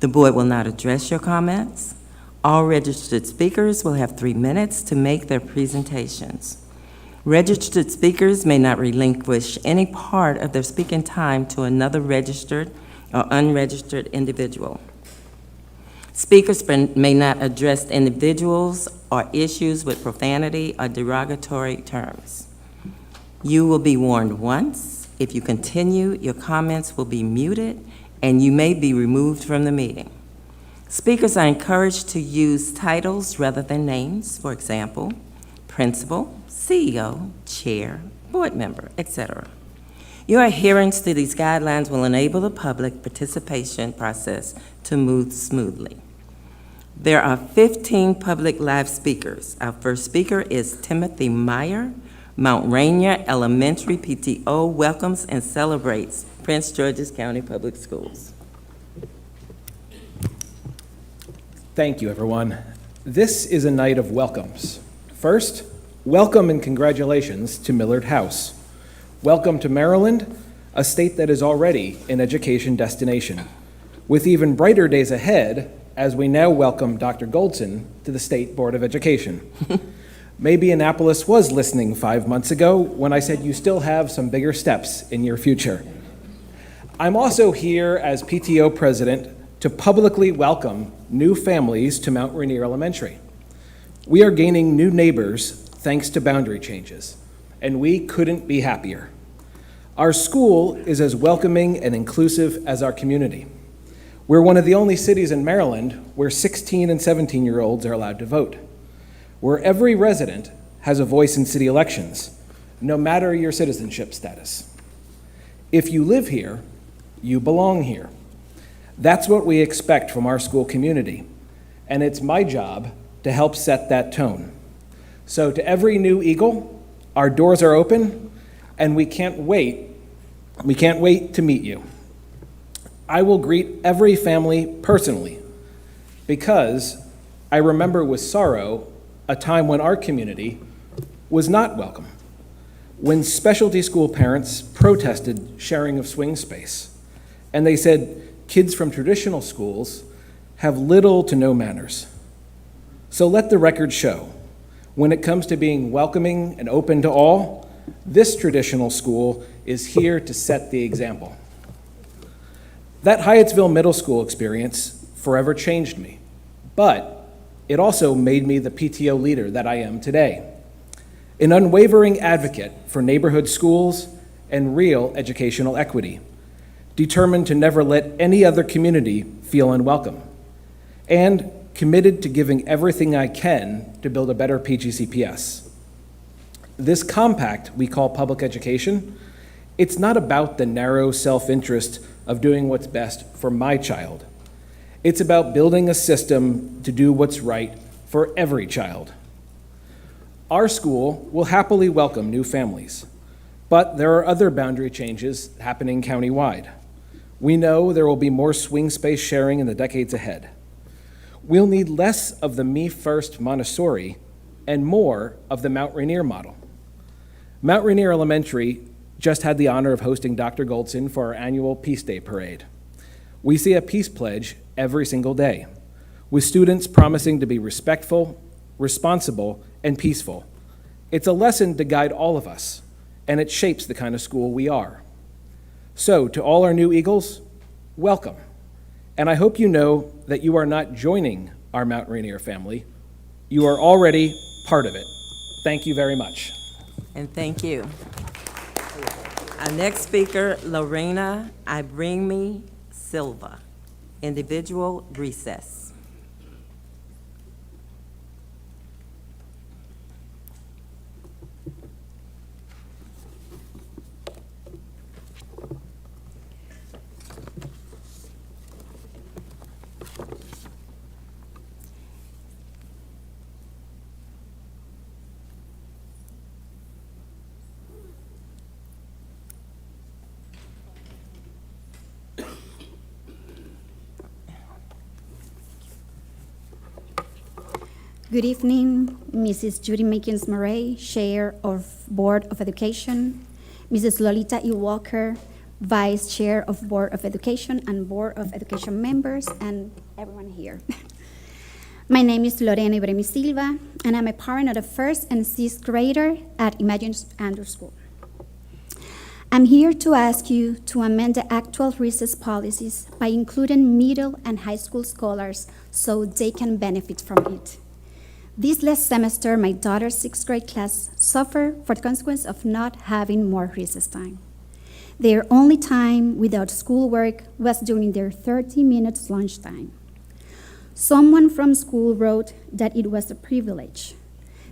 The board will not address your comments. All registered speakers will have 3 minutes to make their presentations. Registered speakers may not relinquish any part of their speaking time to another registered or unregistered individual. Speakers may not address individuals or issues with profanity or derogatory terms. You will be warned once. If you continue, your comments will be muted and you may be removed from the meeting. Speakers are encouraged to use titles rather than names, for example, principal, CEO, chair, board member, etc. Your adherence to these guidelines will enable the public participation process to move smoothly. There are 15 public live speakers. Our first speaker is Timothy Meyer. Mount Rainier Elementary PTO welcomes and celebrates Prince George's County Public Schools. Thank you, everyone. This is a night of welcomes. First, welcome and congratulations to Millard House. Welcome to Maryland, a state that is already an education destination, with even brighter days ahead as we now welcome Dr. Goldson to the State Board of Education. Maybe Annapolis was listening 5 months ago when I said you still have some bigger steps in your future. I'm also here as PTO president to publicly welcome new families to Mount Rainier Elementary. We are gaining new neighbors thanks to boundary changes, and we couldn't be happier. Our school is as welcoming and inclusive as our community. We're one of the only cities in Maryland where 16 and 17-year-olds are allowed to vote, where every resident has a voice in city elections, no matter your citizenship status. If you live here, you belong here. That's what we expect from our school community, and it's my job to help set that tone. So to every new Eagle, our doors are open, and we can't wait to meet you. I will greet every family personally, because I remember with sorrow a time when our community was not welcome, when specialty school parents protested sharing of swing space, and they said kids from traditional schools have little to no manners. So let the record show, when it comes to being welcoming and open to all, this traditional school is here to set the example. That Hyattsville Middle School experience forever changed me, but it also made me the PTO leader that I am today, an unwavering advocate for neighborhood schools and real educational equity, determined to never let any other community feel unwelcome, and committed to giving everything I can to build a better PGCPS. This compact we call public education, it's not about the narrow self-interest of doing what's best for my child. It's about building a system to do what's right for every child. Our school will happily welcome new families, but there are other boundary changes happening countywide. We know there will be more swing space sharing in the decades ahead. We'll need less of the Me First Montessori and more of the Mount Rainier model. Mount Rainier Elementary just had the honor of hosting Dr. Goldson for our annual Peace Day Parade. We see a peace pledge every single day, with students promising to be respectful, responsible, and peaceful. It's a lesson to guide all of us, and it shapes the kind of school we are. So, to all our new Eagles, welcome. And I hope you know that you are not joining our Mount Rainier family. You are already part of it. Thank you very much. And thank you. Our next speaker, Lorena Ibrimi Silva, individual recess. Good evening, Mrs. Judy Makins-Murray, Chair of Board of Education, Mrs. Lolita E. Walker, Vice Chair of Board of Education and Board of Education members, and everyone here. My name is Lorena Ibrimi Silva, and I'm a parent of the first and sixth grader at Imagine Andrews School. I'm here to ask you to amend the actual recess policies by including middle and high school scholars so they can benefit from it. This last semester, my daughter's sixth grade class suffered for the consequence of not having more recess time. Their only time without schoolwork was during their 30 minutes lunchtime. Someone from school wrote that it was a privilege,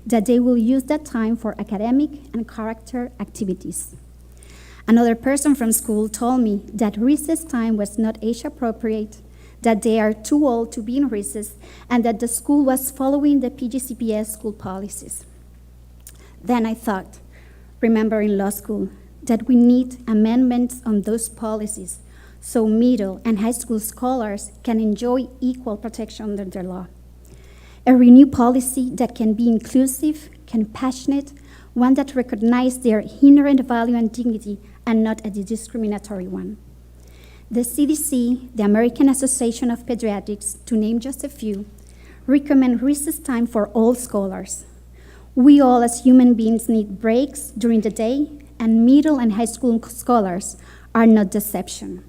that they will use that time for academic and character activities. Another person from school told me that recess time was not age appropriate, that they are too old to be in recess, and that the school was following the PGCPS school policies. Then I thought, remembering law school, that we need amendments on those policies so middle and high school scholars can enjoy equal protection under the law. A renewed policy that can be inclusive, compassionate, one that recognizes their inherent value and dignity and not a discriminatory one. The CDC, the American Association of Pediatrics, to name just a few, recommend recess time for all scholars. We all as human beings need breaks during the day, and middle and high school scholars are not the exception.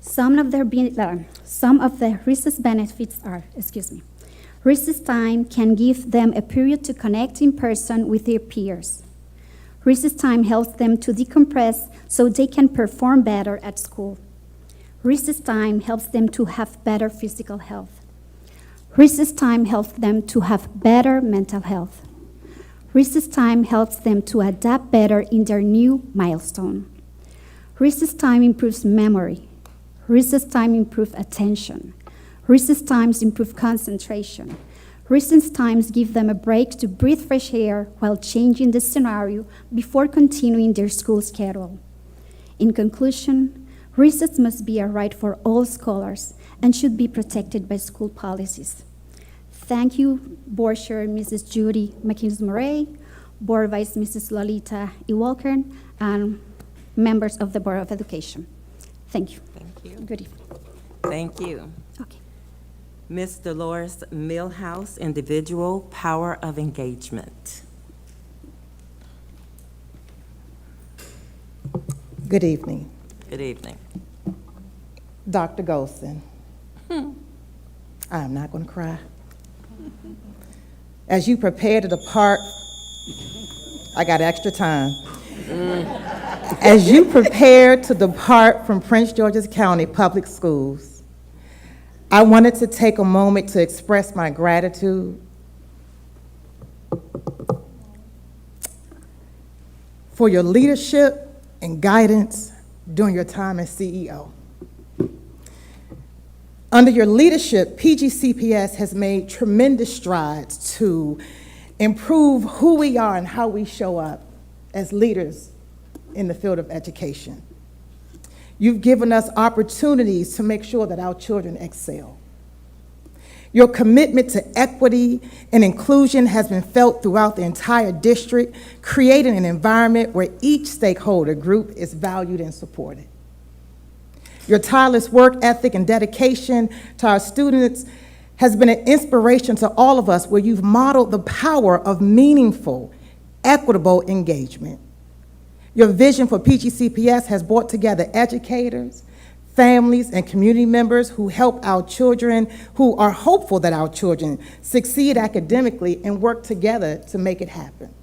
Some of the recess benefits are, recess time can give them a period to connect in person with their peers. Recess time helps them to decompress so they can perform better at school. Recess time helps them to have better physical health. Recess time helps them to have better mental health. Recess time helps them to adapt better in their new milestone. Recess time improves memory. Recess time improves attention. Recess times improve concentration. Recess times give them a break to breathe fresh air while changing the scenario before continuing their school schedule. In conclusion, recess must be a right for all scholars and should be protected by school policies. Thank you, Board Chair Mrs. Judy Makins-Murray, Board Vice Mrs. Lolita E. Walker, and members of the Board of Education. Thank you. Thank you. Good evening. Thank you. Okay. Ms. Dolores Millhouse, individual power of engagement. Good evening. Good evening. Dr. Golson. I am not going to cry. As you prepare to depart, I got extra time. As you prepare to depart from Prince George's County Public Schools, I wanted to take a moment to express my gratitude for your leadership and guidance during your time as CEO. Under your leadership, PGCPS has made tremendous strides to improve who we are and how we show up as leaders in the field of education. You've given us opportunities to make sure that our children excel. Your commitment to equity and inclusion has been felt throughout the entire district, creating an environment where each stakeholder group is valued and supported. Your tireless work ethic and dedication to our students has been an inspiration to all of us, where you've modeled the power of meaningful, equitable engagement. Your vision for PGCPS has brought together educators, families, and community members who help our children, who are hopeful that our children succeed academically and work together to make it happen.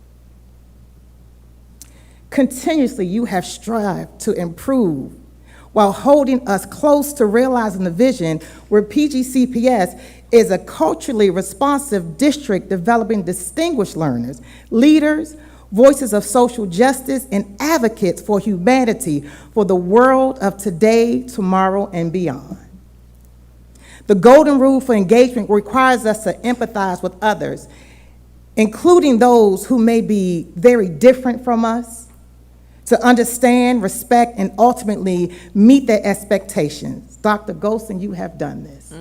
Continuously, you have strived to improve while holding us close to realizing the vision where PGCPS is a culturally responsive district developing distinguished learners, leaders, voices of social justice, and advocates for humanity for the world of today, tomorrow, and beyond. The golden rule for engagement requires us to empathize with others, including those who may be very different from us, to understand, respect, and ultimately meet their expectations. Dr. Golson, you have done this.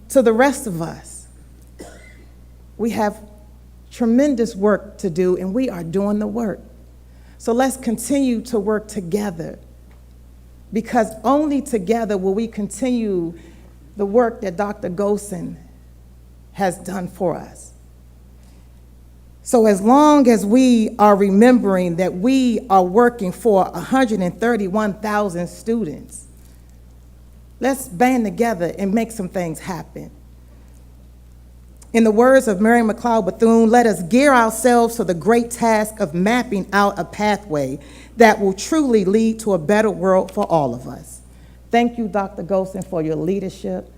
To the rest of us, we have tremendous work to do, and we are doing the work. So let's continue to work together, because only together will we continue the work that Dr. Golson has done for us. So as long as we are remembering that we are working for 131,000 students, let's band together and make some things happen. In the words of Mary McLeod Bethune, let us gear ourselves to the great task of mapping out a pathway that will truly lead to a better world for all of us. Thank you, Dr. Golson, for your leadership.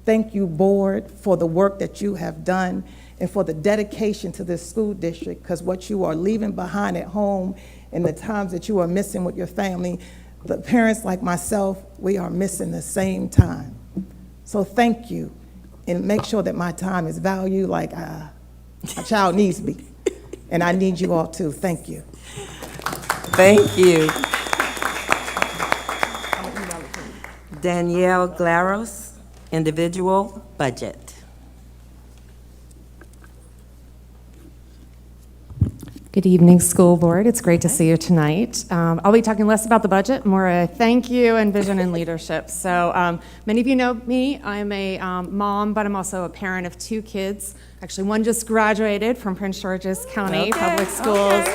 Thank you, board, for the work that you have done and for the dedication to this school district, because what you are leaving behind at home and the times that you are missing with your family, the parents like myself, we are missing the same time. So thank you, and make sure that my time is valued like a child needs me. And I need you all too. Thank you. Thank you. Danielle Glaros, individual budget. Good evening, school board. It's great to see you tonight. I'll be talking less about the budget, more a thank you and vision and leadership. So many of you know me. I'm a mom, but I'm also a parent of 2 kids. Actually, one just graduated from Prince George's County Public Schools.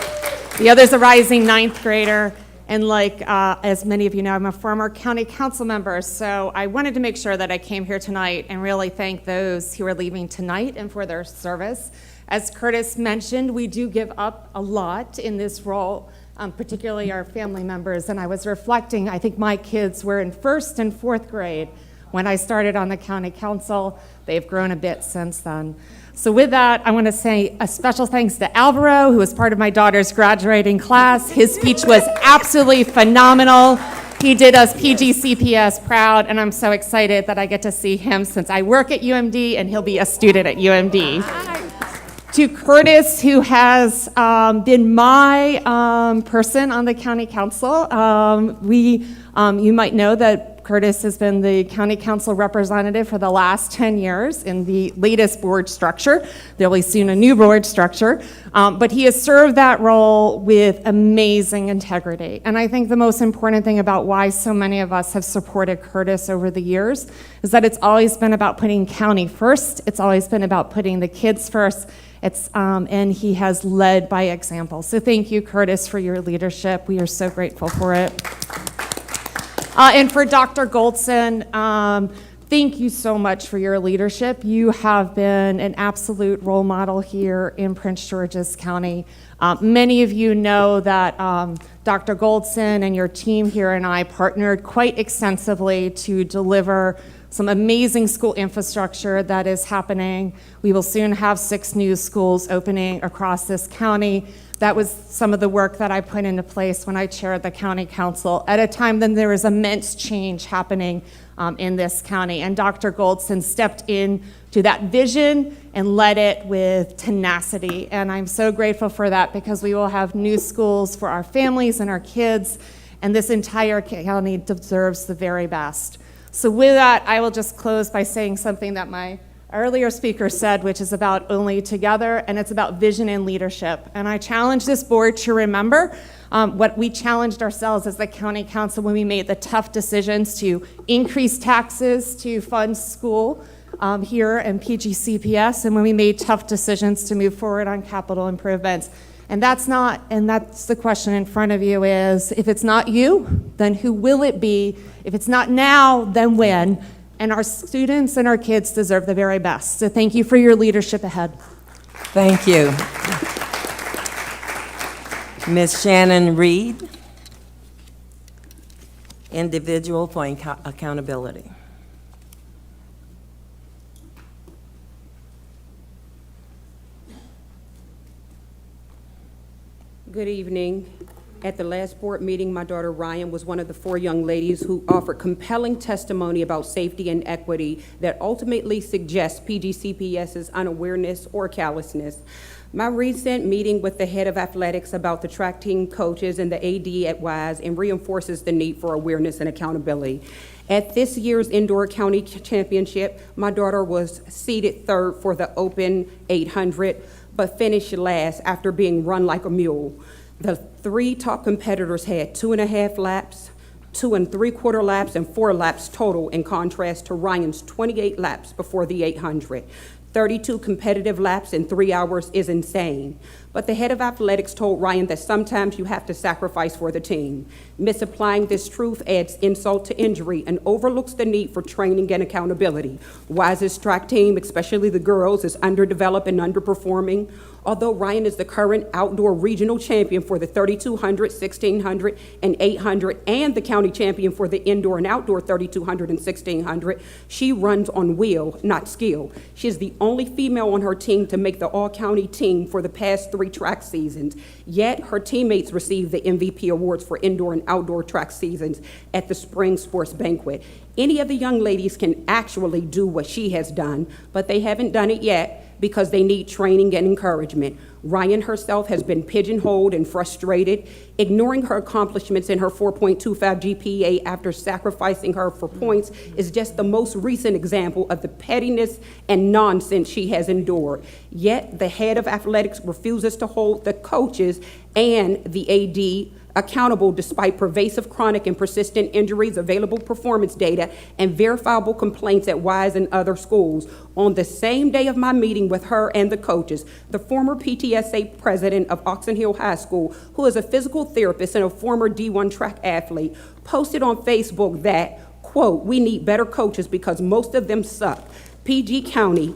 The other's a rising 9th grader. And like, as many of you know, I'm a former county council member. So I wanted to make sure that I came here tonight and really thank those who are leaving tonight and for their service. As Curtis mentioned, we do give up a lot in this role, particularly our family members. And I was reflecting, I think my kids were in 1st and 4th grade when I started on the county council. They've grown a bit since then. So with that, I want to say a special thanks to Alvaro, who was part of my daughter's graduating class. His speech was absolutely phenomenal. He did us PGCPS proud, and I'm so excited that I get to see him since I work at UMD and he'll be a student at UMD. To Curtis, who has been my person on the county council. You might know that Curtis has been the county council representative for the last 10 years in the latest board structure. There'll be soon a new board structure, but he has served that role with amazing integrity. And I think the most important thing about why so many of us have supported Curtis over the years is that it's always been about putting county first. It's always been about putting the kids first. And he has led by example. So thank you, Curtis, for your leadership. We are so grateful for it. And for Dr. Goldson, thank you so much for your leadership. You have been an absolute role model here in Prince George's County. Many of you know that Dr. Goldson and your team here and I partnered quite extensively to deliver some amazing school infrastructure that is happening. We will soon have 6 new schools opening across this county. That was some of the work that I put into place when I chaired the county council at a time when there was immense change happening in this county. And Dr. Goldson stepped in to that vision and led it with tenacity. And I'm so grateful for that, because we will have new schools for our families and our kids, and this entire county deserves the very best. So with that, I will just close by saying something that my earlier speaker said, which is about only together, and it's about vision and leadership. And I challenge this board to remember what we challenged ourselves as the county council when we made the tough decisions to increase taxes to fund school here in PGCPS, and when we made tough decisions to move forward on capital improvements. And that's the question in front of you is, if it's not you, then who will it be? If it's not now, then when? And our students and our kids deserve the very best. So thank you for your leadership ahead. Thank you. Ms. Shannon Reed, individual for accountability. Good evening. At the last board meeting, my daughter Ryan was one of the 4 young ladies who offered compelling testimony about safety and equity that ultimately suggests PGCPS's unawareness or callousness. My recent meeting with the head of athletics about the track team coaches and the AD at WISE and reinforces the need for awareness and accountability. At this year's Indoor County Championship, my daughter was seated 3rd for the Open 800, but finished last after being run like a mule. The 3 top competitors had 2.5 laps, 2 3/4 laps, and 4 laps total, in contrast to Ryan's 28 laps before the 800. 32 competitive laps in 3 hours is insane. But the head of athletics told Ryan that sometimes you have to sacrifice for the team. Misapplying this truth adds insult to injury and overlooks the need for training and accountability. WISE's track team, especially the girls, is underdeveloped and underperforming. Although Ryan is the current outdoor regional champion for the 3,200, 1,600, and 800, and the county champion for the indoor and outdoor 3,200 and 1,600, she runs on will, not skill. She is the only female on her team to make the all-county team for the past 3 track seasons. Yet her teammates received the MVP awards for indoor and outdoor track seasons at the spring sports banquet. Any of the young ladies can actually do what she has done, but they haven't done it yet because they need training and encouragement. Ryan herself has been pigeonholed and frustrated. Ignoring her accomplishments in her 4.25 GPA after sacrificing her for points is just the most recent example of the pettiness and nonsense she has endured. Yet the head of athletics refuses to hold the coaches and the AD accountable despite pervasive chronic and persistent injuries, available performance data, and verifiable complaints at WISE and other schools. On the same day of my meeting with her and the coaches, the former PTSA president of Oxon Hill High School, who is a physical therapist and a former D1 track athlete, posted on Facebook that, quote, "We need better coaches because most of them suck. PG County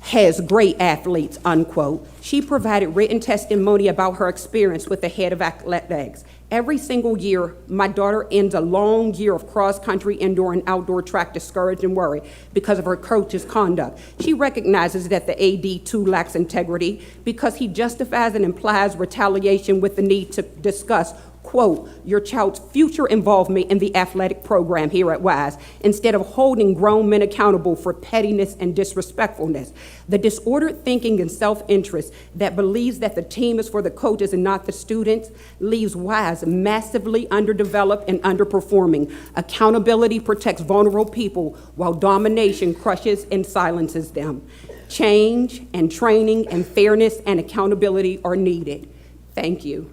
has great athletes," unquote. She provided written testimony about her experience with the head of athletics. Every single year, my daughter ends a long year of cross-country, indoor, and outdoor track discouraged and worried because of her coach's conduct. She recognizes that the AD too lacks integrity because he justifies and implies retaliation with the need to discuss, quote, "your child's future involvement in the athletic program here at WISE," instead of holding grown men accountable for pettiness and disrespectfulness. The disordered thinking and self-interest that believes that the team is for the coaches and not the students leaves WISE massively underdeveloped and underperforming. Accountability protects vulnerable people while domination crushes and silences them. Change and training and fairness and accountability are needed. Thank you.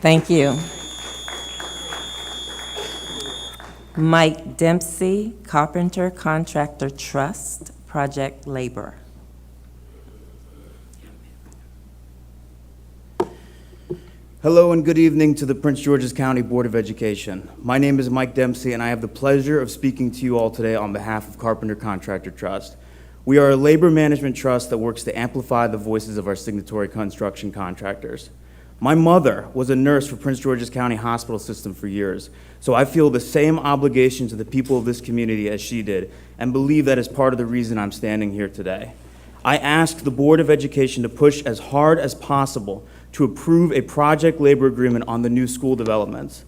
Thank you. Mike Dempsey, Carpenter Contractor Trust, Project Labor. Hello and good evening to the Prince George's County Board of Education. My name is Mike Dempsey and I have the pleasure of speaking to you all today on behalf of Carpenter Contractor Trust. We are a labor management trust that works to amplify the voices of our signatory construction contractors. My mother was a nurse for Prince George's County Hospital System for years, so I feel the same obligation to the people of this community as she did and believe that is part of the reason I'm standing here today. I ask the Board of Education to push as hard as possible to approve a project labor agreement on the new school developments.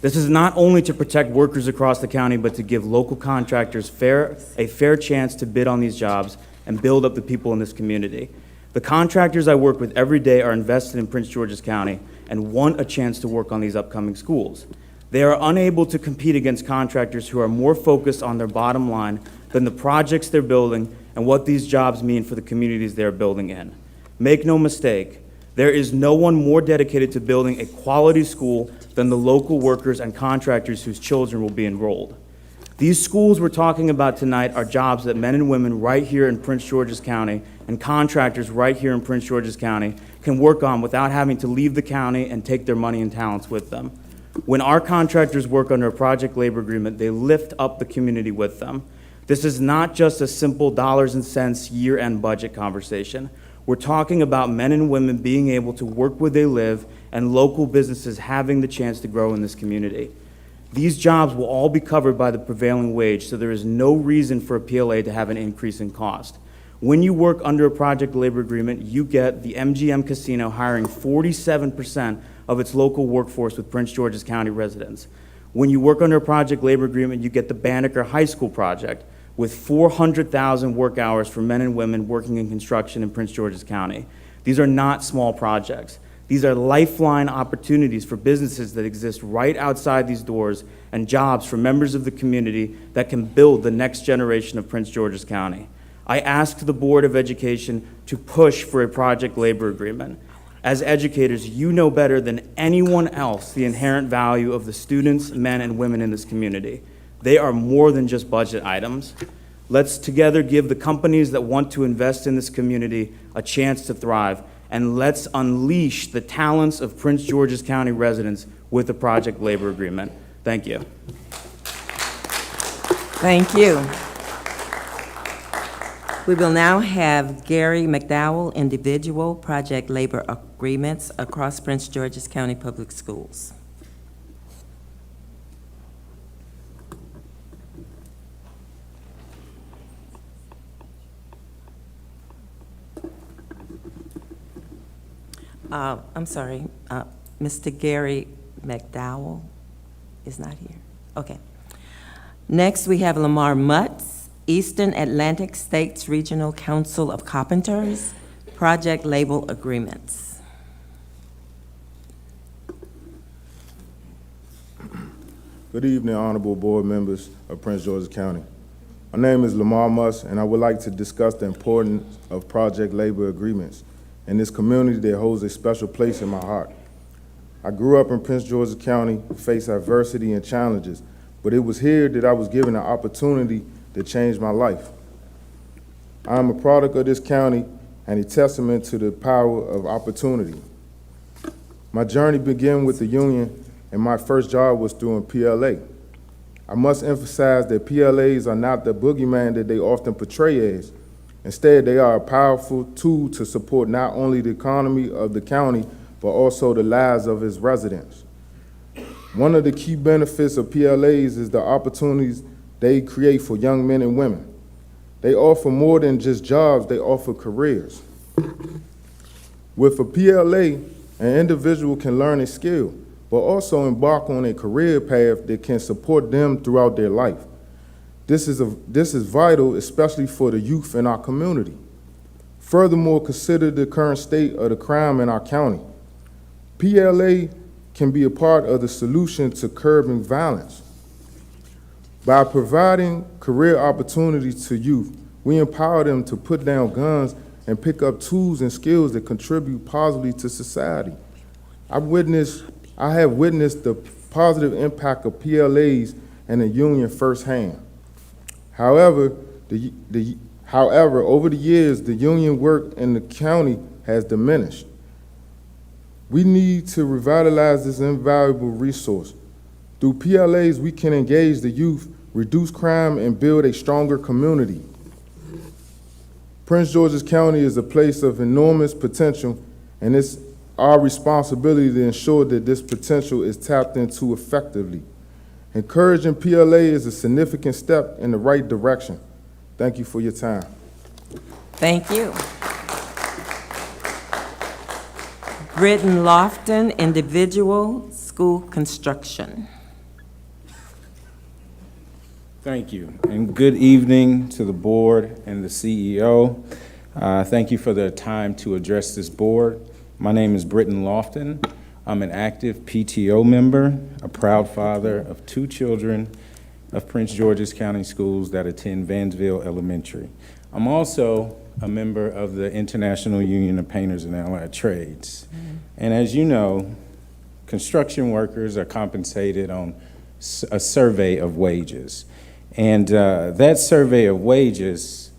This is not only to protect workers across the county, but to give local contractors a fair chance to bid on these jobs and build up the people in this community. The contractors I work with every day are invested in Prince George's County and want a chance to work on these upcoming schools. They are unable to compete against contractors who are more focused on their bottom line than the projects they're building and what these jobs mean for the communities they're building in. Make no mistake, there is no one more dedicated to building a quality school than the local workers and contractors whose children will be enrolled. These schools we're talking about tonight are jobs that men and women right here in Prince George's County and contractors right here in Prince George's County can work on without having to leave the county and take their money and talents with them. When our contractors work under a project labor agreement, they lift up the community with them. This is not just a simple dollars and cents year-end budget conversation. We're talking about men and women being able to work where they live and local businesses having the chance to grow in this community. These jobs will all be covered by the prevailing wage, so there is no reason for a PLA to have an increase in cost. When you work under a project labor agreement, you get the MGM Casino hiring 47% of its local workforce with Prince George's County residents. When you work under a project labor agreement, you get the Banneker High School project, with 400,000 work hours for men and women working in construction in Prince George's County. These are not small projects. These are lifeline opportunities for businesses that exist right outside these doors and jobs for members of the community that can build the next generation of Prince George's County. I ask the Board of Education to push for a project labor agreement. As educators, you know better than anyone else the inherent value of the students, men, and women in this community. They are more than just budget items. Let's together give the companies that want to invest in this community a chance to thrive, and let's unleash the talents of Prince George's County residents with the project labor agreement. Thank you. Thank you. We will now have Gary McDowell, individual project labor agreements across Prince George's County Public Schools. I'm sorry, Mr. Gary McDowell is not here. Okay. Next, we have Lamar Mutz, Eastern Atlantic States Regional Council of Carpenters, project label agreements. Good evening, honorable board members of Prince George's County. My name is Lamar Mutz, and I would like to discuss the importance of project labor agreements in this community that holds a special place in my heart. I grew up in Prince George's County, faced adversity and challenges, but it was here that I was given an opportunity to change my life. I am a product of this county and a testament to the power of opportunity. My journey began with the union, and my first job was doing PLA. I must emphasize that PLAs are not the boogeyman that they often portray as. Instead, they are a powerful tool to support not only the economy of the county, but also the lives of its residents. One of the key benefits of PLAs is the opportunities they create for young men and women. They offer more than just jobs, they offer careers. With a PLA, an individual can learn a skill, but also embark on a career path that can support them throughout their life. This is vital, especially for the youth in our community. Furthermore, consider the current state of the crime in our county. PLA can be a part of the solution to curbing violence. By providing career opportunities to youth, we empower them to put down guns and pick up tools and skills that contribute positively to society. I have witnessed the positive impact of PLAs and the union firsthand. However, over the years, the union work in the county has diminished. We need to revitalize this invaluable resource. Through PLAs, we can engage the youth, reduce crime, and build a stronger community. Prince George's County is a place of enormous potential, and it's our responsibility to ensure that this potential is tapped into effectively. Encouraging PLA is a significant step in the right direction. Thank you for your time. Thank you. Britton Lofton, individual, school construction. Thank you, and good evening to the board and the CEO. Thank you for the time to address this board. My name is Britton Lofton. I'm an active PTO member, a proud father of 2 children of Prince George's County Schools that attend Vansville Elementary. I'm also a member of the International Union of Painters and Allied Trades. And as you know, construction workers are compensated on a survey of wages. And that survey of wages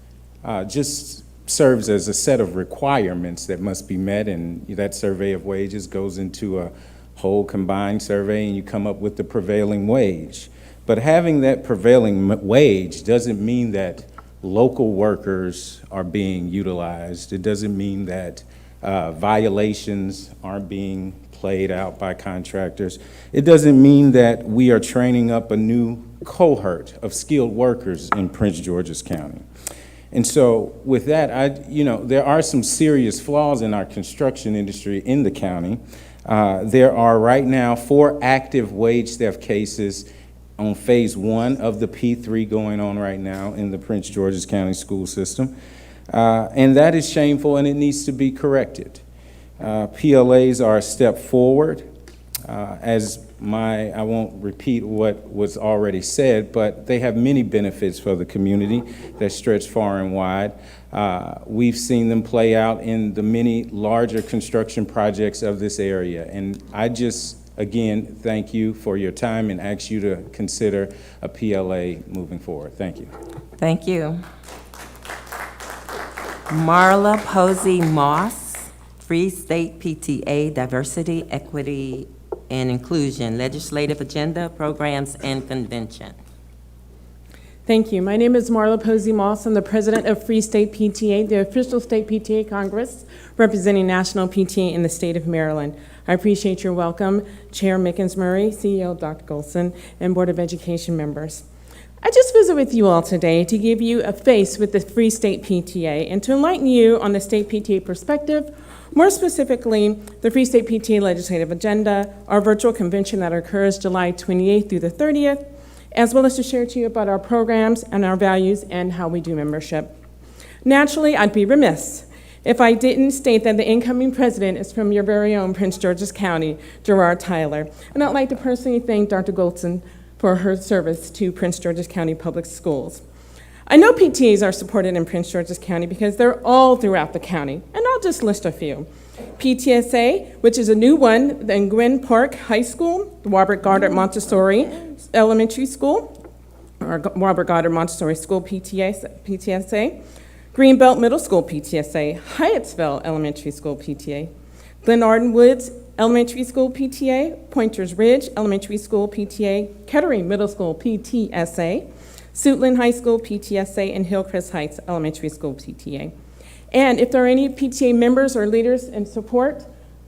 just serves as a set of requirements that must be met, and that survey of wages goes into a whole combined survey and you come up with the prevailing wage. But having that prevailing wage doesn't mean that local workers are being utilized. It doesn't mean that violations aren't being played out by contractors. It doesn't mean that we are training up a new cohort of skilled workers in Prince George's County. And so with that, there are some serious flaws in our construction industry in the county. There are right now 4 active wage theft cases on phase 1 of the P3 going on right now in the Prince George's County school system. And that is shameful and it needs to be corrected. PLAs are a step forward. I won't repeat what was already said, but they have many benefits for the community that stretch far and wide. We've seen them play out in the many larger construction projects of this area. And I just, again, thank you for your time and ask you to consider a PLA moving forward. Thank you. Thank you. Marla Posey Moss, Free State PTA, Diversity, Equity, and Inclusion, Legislative Agenda, Programs, and Convention. Thank you. My name is Marla Posey Moss. I'm the president of Free State PTA, the official state PTA Congress representing national PTA in the state of Maryland. I appreciate your welcome, Chair Mickens Murray, CEO Dr. Golson, and Board of Education members. I just visit with you all today to give you a face with the Free State PTA and to enlighten you on the state PTA perspective, more specifically, the Free State PTA Legislative Agenda, our virtual convention that occurs July 28th through the 30th, as well as to share to you about our programs and our values and how we do membership. Naturally, I'd be remiss if I didn't state that the incoming president is from your very own Prince George's County, Gerard Tyler. And I'd like to personally thank Dr. Golson for her service to Prince George's County Public Schools. I know PTAs are supported in Prince George's County because they're all throughout the county, and I'll just list a few. PTSA, which is a new one in Gwynn Park High School, the Robert Goddard Montessori Elementary School, or Robert Goddard Montessori School PTSA, Greenbelt Middle School PTSA, Hyattsville Elementary School PTA, Glen Arden Woods Elementary School PTA, Pointers Ridge Elementary School PTA, Kettering Middle School PTSA, Suitland High School PTSA, and Hillcrest Heights Elementary School PTA. And if there are any PTA members or leaders in support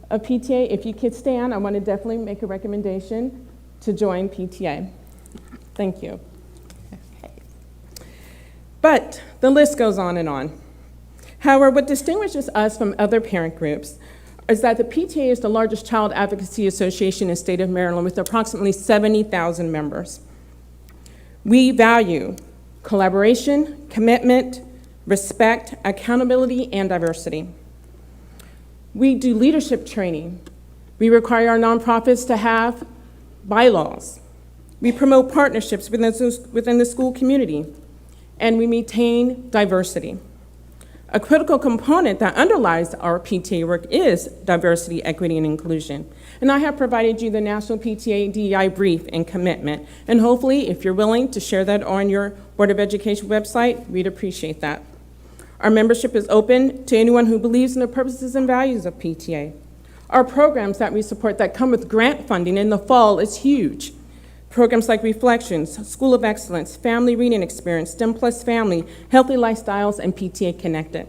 of PTA, if you could stand, I want to definitely make a recommendation to join PTA. Thank you. Okay. But the list goes on and on. However, what distinguishes us from other parent groups is that the PTA is the largest child advocacy association in the state of Maryland with approximately 70,000 members. We value collaboration, commitment, respect, accountability, and diversity. We do leadership training. We require our nonprofits to have bylaws. We promote partnerships within the school community, and we maintain diversity. A critical component that underlies our PTA work is diversity, equity, and inclusion. And I have provided you the National PTA DEI brief and commitment. And hopefully, if you're willing to share that on your Board of Education website, we'd appreciate that. Our membership is open to anyone who believes in the purposes and values of PTA. Our programs that we support that come with grant funding in the fall is huge. Programs like Reflections, School of Excellence, Family Reading Experience, STEM Plus Family, Healthy Lifestyles, and PTA Connected.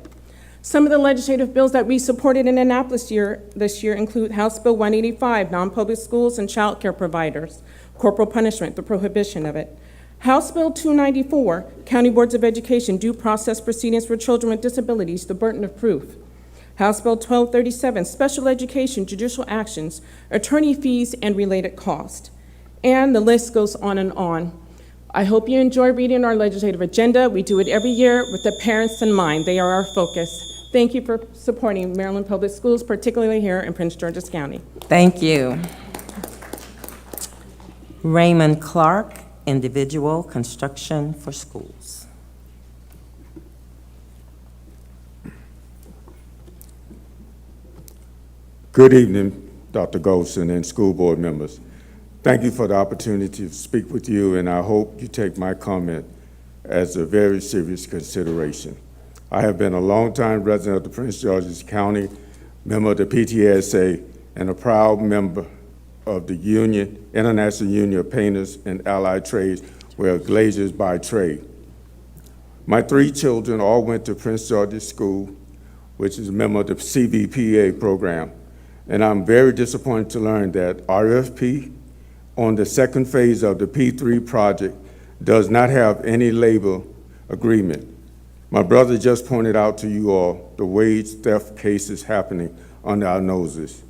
Some of the legislative bills that we supported in Annapolis this year include House Bill 185, non-public schools and child care providers, corporal punishment, the prohibition of it. House Bill 294, County Boards of Education, due process proceedings for children with disabilities, the burden of proof. House Bill 1237, special education, judicial actions, attorney fees, and related costs. And the list goes on and on. I hope you enjoy reading our legislative agenda. We do it every year with the parents in mind. They are our focus. Thank you for supporting Maryland Public Schools, particularly here in Prince George's County. Thank you. Raymond Clark, Individual Construction for Schools. Good evening, Dr. Golson and school board members. Thank you for the opportunity to speak with you, and I hope you take my comment as a very serious consideration. I have been a longtime resident of the Prince George's County, member of the PTSA, and a proud member of the Union, International Union of Painters and Allied Trades, where glaziers by trade. My 3 children all went to Prince George's School, which is a member of the CVPA program, and I'm very disappointed to learn that RFP on the second phase of the P3 project does not have any labor agreement. My brother just pointed out to you all the wage theft cases happening under our noses.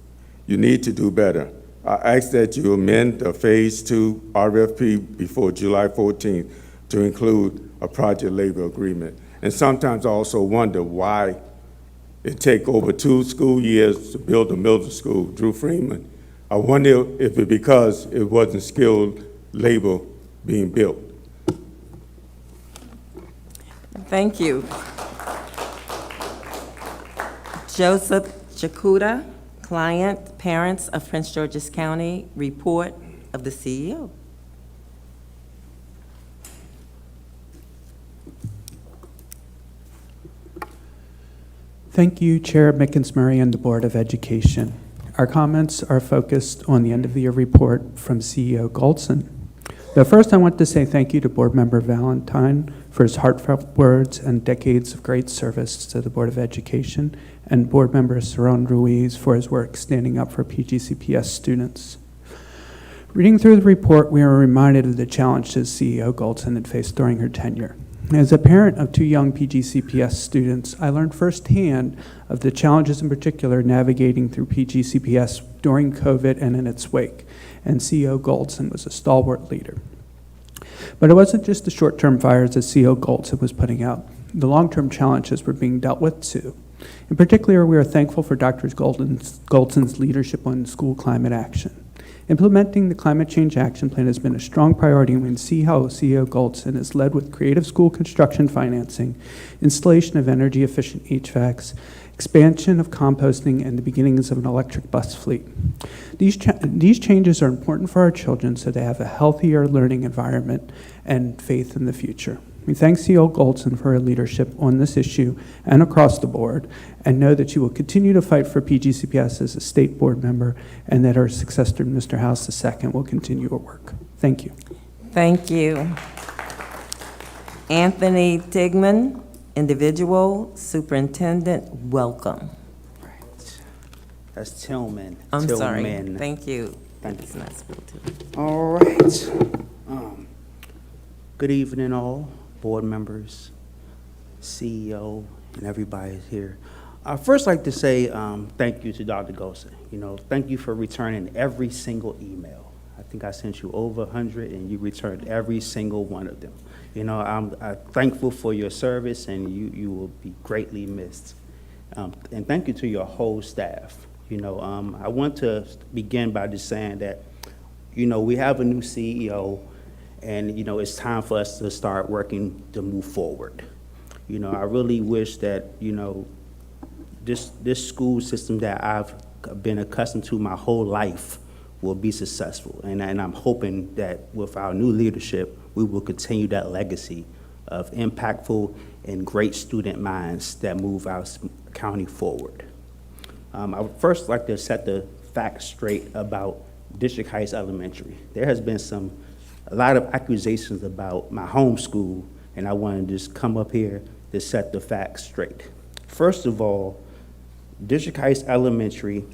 You need to do better. I ask that you amend the Phase 2 RFP before July 14th to include a project labor agreement. And sometimes I also wonder why it take over 2 school years to build a middle school, Drew Freeman. I wonder if it's because it wasn't skilled labor being built. Thank you. Joseph Jakuda, client, parents of Prince George's County, report of the CEO. Thank you, Chair Mickens-Murray and the Board of Education. Our comments are focused on the end-of-the-year report from CEO Goldson. But first, I want to say thank you to Board Member Valentine for his heartfelt words and decades of great service to the Board of Education, and Board Member Saron Ruiz for his work standing up for PGCPS students. Reading through the report, we are reminded of the challenges CEO Goldson had faced during her tenure. As a parent of 2 young PGCPS students, I learned firsthand of the challenges in particular navigating through PGCPS during COVID and in its wake, and CEO Goldson was a stalwart leader. But it wasn't just the short-term fires that CEO Goldson was putting out. The long-term challenges were being dealt with too. In particular, we are thankful for Dr. Goldson's leadership on school climate action. Implementing the Climate Change Action Plan has been a strong priority, and we can see how CEO Goldson has led with creative school construction financing, installation of energy-efficient HVACs, expansion of composting, and the beginnings of an electric bus fleet. These changes are important for our children so they have a healthier learning environment and faith in the future. We thank CEO Goldson for her leadership on this issue and across the board, and know that she will continue to fight for PGCPS as a state board member, and that her successor, Mr. House II, will continue her work. Thank you. Thank you. Anthony Tigman, Individual Superintendent, welcome. That's Tillman. I'm Tillman. sorry. Thank you. Thank you. It's not spelled too. All right. Good evening, all board members, CEO, and everybody here. I'd first like to say thank you to Dr. Golson. Thank you for returning every single email. I think I sent you over 100, and you returned every single one of them. I'm thankful for your service, and you will be greatly missed. And thank you to your whole staff. I want to begin by just saying that, we have a new CEO, and, it's time for us to start working to move forward. I really wish that, this school system that I've been accustomed to my whole life will be successful. And I'm hoping that with our new leadership, we will continue that legacy of impactful and great student minds that move our county forward. I would first like to set the facts straight about District Heights Elementary. There has been a lot of accusations about my home school, and I want to just come up here to set the facts straight. First of all, District Heights Elementary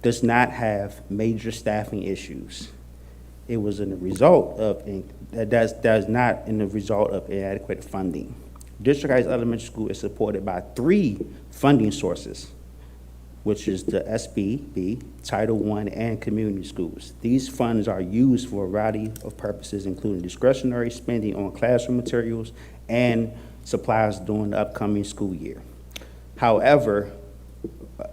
does not have major staffing issues. It was in the result of, that's not in the result of inadequate funding. District Heights Elementary School is supported by 3 funding sources, which is the SBB, Title I, and community schools. These funds are used for a variety of purposes, including discretionary spending on classroom materials and supplies during the upcoming school year. However,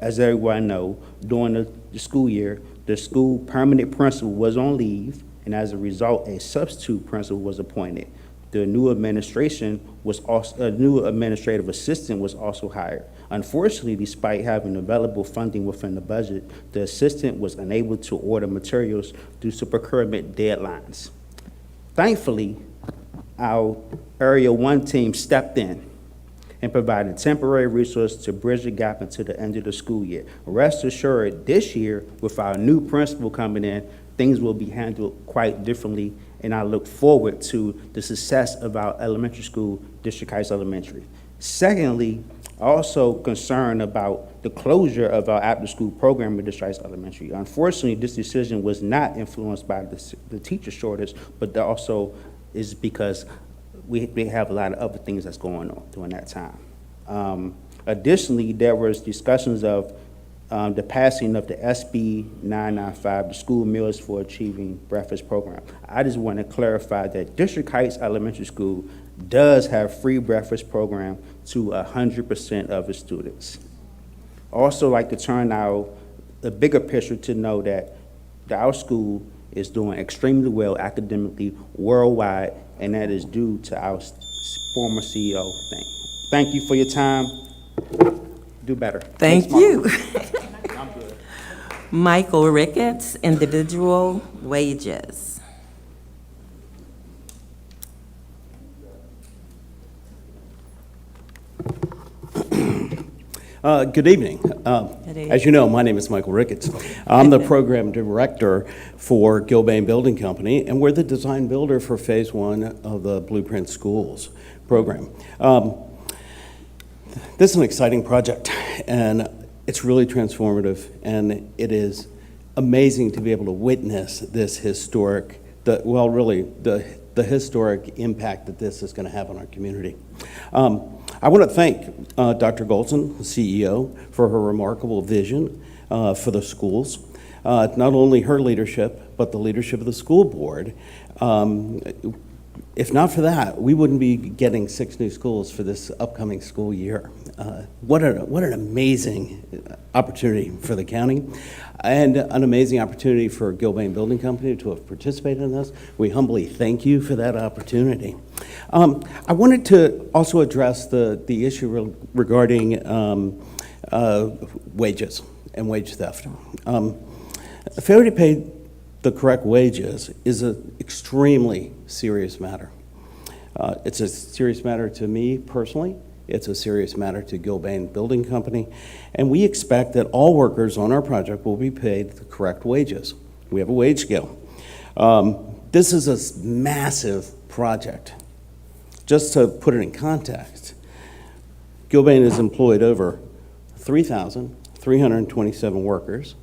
as everyone knows, during the school year, the school permanent principal was on leave, and as a result, a substitute principal was appointed. The new administration was also, a new administrative assistant was also hired. Unfortunately, despite having available funding within the budget, the assistant was unable to order materials due to procurement deadlines. Thankfully, our Area 1 team stepped in and provided temporary resources to bridge the gap until the end of the school year. Rest assured, this year, with our new principal coming in, things will be handled quite differently, and I look forward to the success of our elementary school, District Heights Elementary. Secondly, also concerned about the closure of our after-school program at District Heights Elementary. Unfortunately, this decision was not influenced by the teacher shortage, but also is because we have a lot of other things that's going on during that time. Additionally, there was discussions of the passing of the SB 995, the School Meals for Achieving Breakfast Program. I just want to clarify that District Heights Elementary School does have free breakfast program to 100% of its students. Also like to turn the bigger picture to know that our school is doing extremely well academically worldwide, and that is due to our former CEO. Thank you for your time. Do better. Thank you. Michael Ricketts, individual wages. Good evening. As you know, my name is Michael Ricketts. I'm the program director for Gilbane Building Company, and we're the design builder for Phase 1 of the Blueprint Schools program. This is an exciting project, and it's really transformative, and it is amazing to be able to witness this historic, the historic impact that this is going to have on our community. I want to thank Dr. Goldson, the CEO, for her remarkable vision for the schools. Not only her leadership, but the leadership of the school board. If not for that, we wouldn't be getting 6 new schools for this upcoming school year. What an amazing opportunity for the county, and an amazing opportunity for Gilbane Building Company to have participated in this. We humbly thank you for that opportunity. I wanted to also address the issue regarding wages and wage theft. Failure to pay the correct wages is an extremely serious matter. It's a serious matter to me personally. It's a serious matter to Gilbane Building Company, and we expect that all workers on our project will be paid the correct wages. We have a wage scale. This is a massive project. Just to put it in context, Gilbane has employed over 3,327 workers.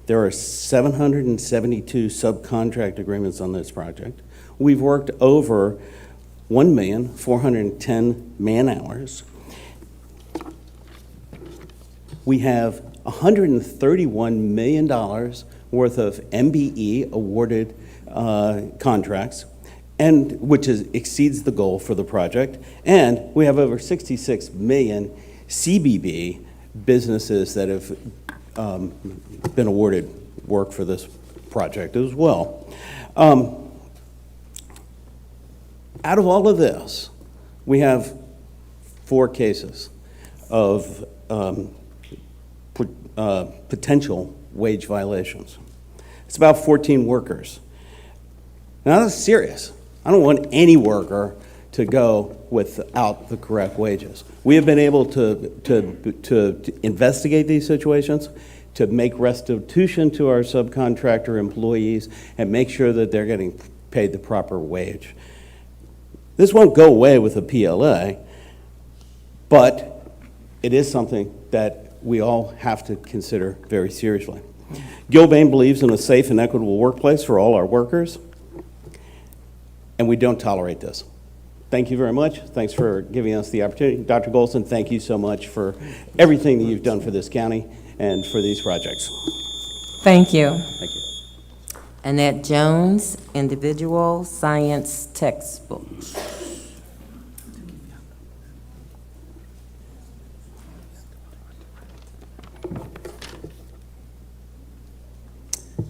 There are 772 subcontract agreements on this project. We've worked over 1,410 man-hours. We have $131 million worth of MBE awarded contracts, and which exceeds the goal for the project. And we have over 66 million CBB businesses that have been awarded work for this project as well. Out of all of this, we have 4 cases of potential wage violations. It's about 14 workers. Now that's serious. I don't want any worker to go without the correct wages. We have been able to investigate these situations, to make restitution to our subcontractor employees, and make sure that they're getting paid the proper wage. This won't go away with a PLA, but it is something that we all have to consider very seriously. Gilbane believes in a safe and equitable workplace for all our workers, and we don't tolerate this. Thank you very much. Thanks for giving us the opportunity. Dr. Golson, thank you so much for everything that you've done for this county and for these projects. Thank you. Thank you. Annette Jones, individual science textbooks.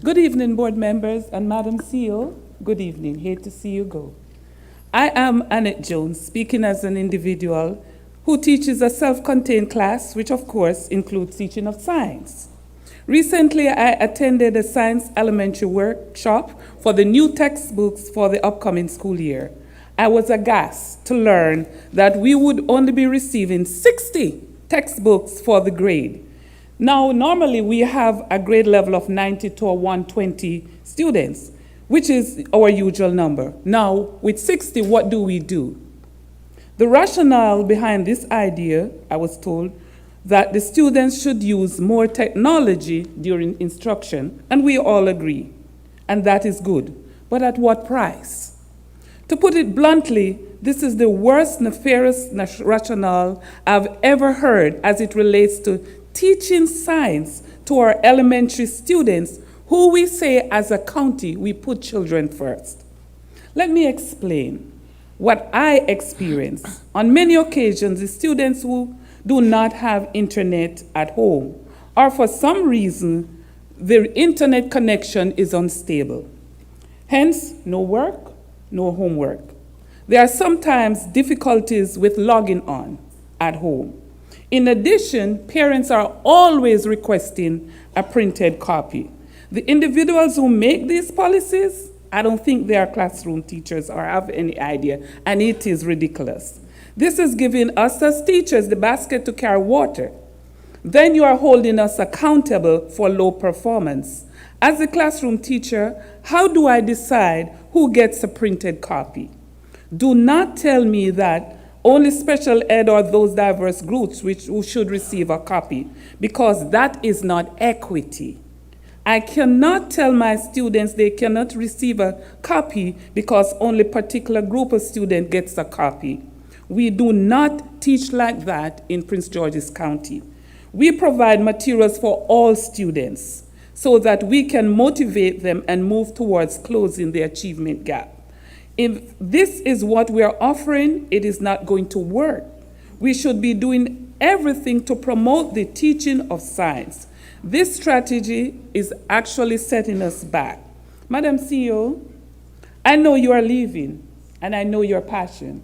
Good evening, board members and Madam CEO. Good evening. Hate to see you go. I am Annette Jones, speaking as an individual who teaches a self-contained class, which of course includes teaching of science. Recently, I attended a science elementary workshop for the new textbooks for the upcoming school year. I was aghast to learn that we would only be receiving 60 textbooks for the grade. Now, normally we have a grade level of 90 to 120 students, which is our usual number. Now, with 60, what do? The rationale behind this idea, I was told, that the students should use more technology during instruction, and we all agree, and that is good. But at what price? To put it bluntly, this is the worst nefarious rationale I've ever heard as it relates to teaching science to our elementary students who we say as a county we put children first. Let me explain what I experience. On many occasions, the students who do not have internet at home, or for some reason, their internet connection is unstable. Hence, no work, no homework. There are sometimes difficulties with logging on at home. In addition, parents are always requesting a printed copy. The individuals who make these policies, I don't think they are classroom teachers or have any idea, and it is ridiculous. This is giving us as teachers the basket to carry water. Then you are holding us accountable for low performance. As a classroom teacher, how do I decide who gets a printed copy? Do not tell me that only special ed or those diverse groups who should receive a copy, because that is not equity. I cannot tell my students they cannot receive a copy because only a particular group of students gets a copy. We do not teach like that in Prince George's County. We provide materials for all students so that we can motivate them and move towards closing the achievement gap. If this is what we are offering, it is not going to work. We should be doing everything to promote the teaching of science. This strategy is actually setting us back. Madam CEO, I know you are leaving, and I know your passion,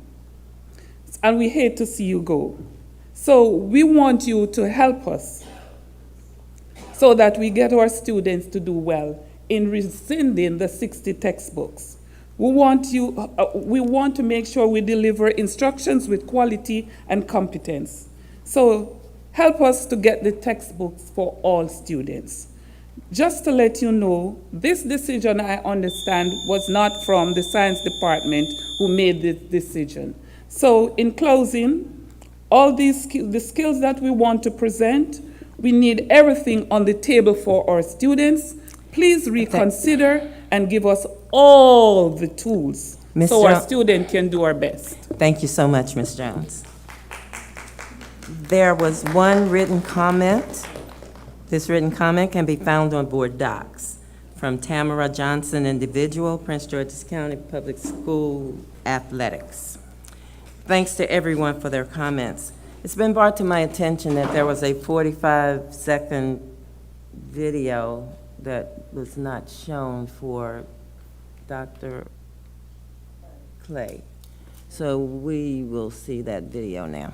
and we hate to see you go. So we want you to help us so that we get our students to do well in rescinding the 60 textbooks. We want to make sure we deliver instructions with quality and competence. So help us to get the textbooks for all students. Just to let you know, this decision, I understand, was not from the science department who made this decision. So in closing, all the skills that we want to present, we need everything on the table for our students. Please reconsider and give us all the tools so our students can do our best. Thank you so much, Ms. Jones. There was one written comment. This written comment can be found on board docs from Tamara Johnson, individual, Prince George's County Public School Athletics. Thanks to everyone for their comments. It's been brought to my attention that there was a 45-second video that was not shown for Dr. Clay. So we will see that video now.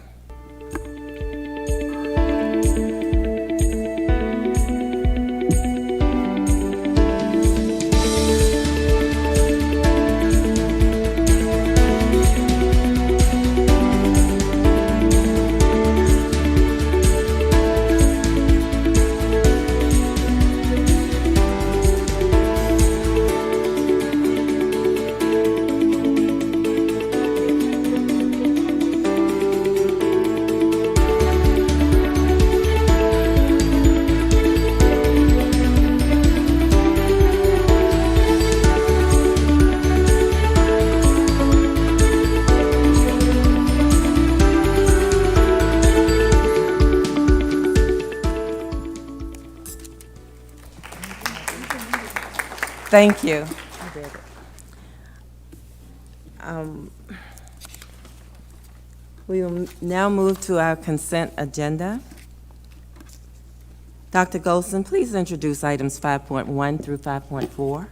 Thank you. We will now move to our consent agenda. Dr. Golson, please introduce items 5.1 through 5.4.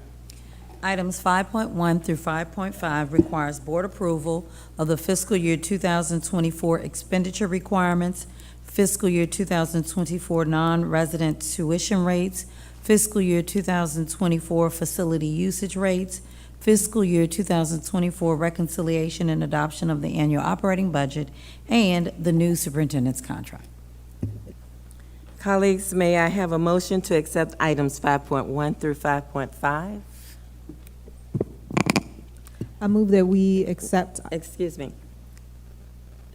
Items 5.1 through 5.5 requires board approval of the fiscal year 2024 expenditure requirements, fiscal year 2024 non-resident tuition rates, fiscal year 2024 facility usage rates, fiscal year 2024 reconciliation and adoption of the annual operating budget, and the new superintendent's contract. Colleagues, may I have a motion to accept items 5.1 through 5.5? I move that we accept. Excuse me.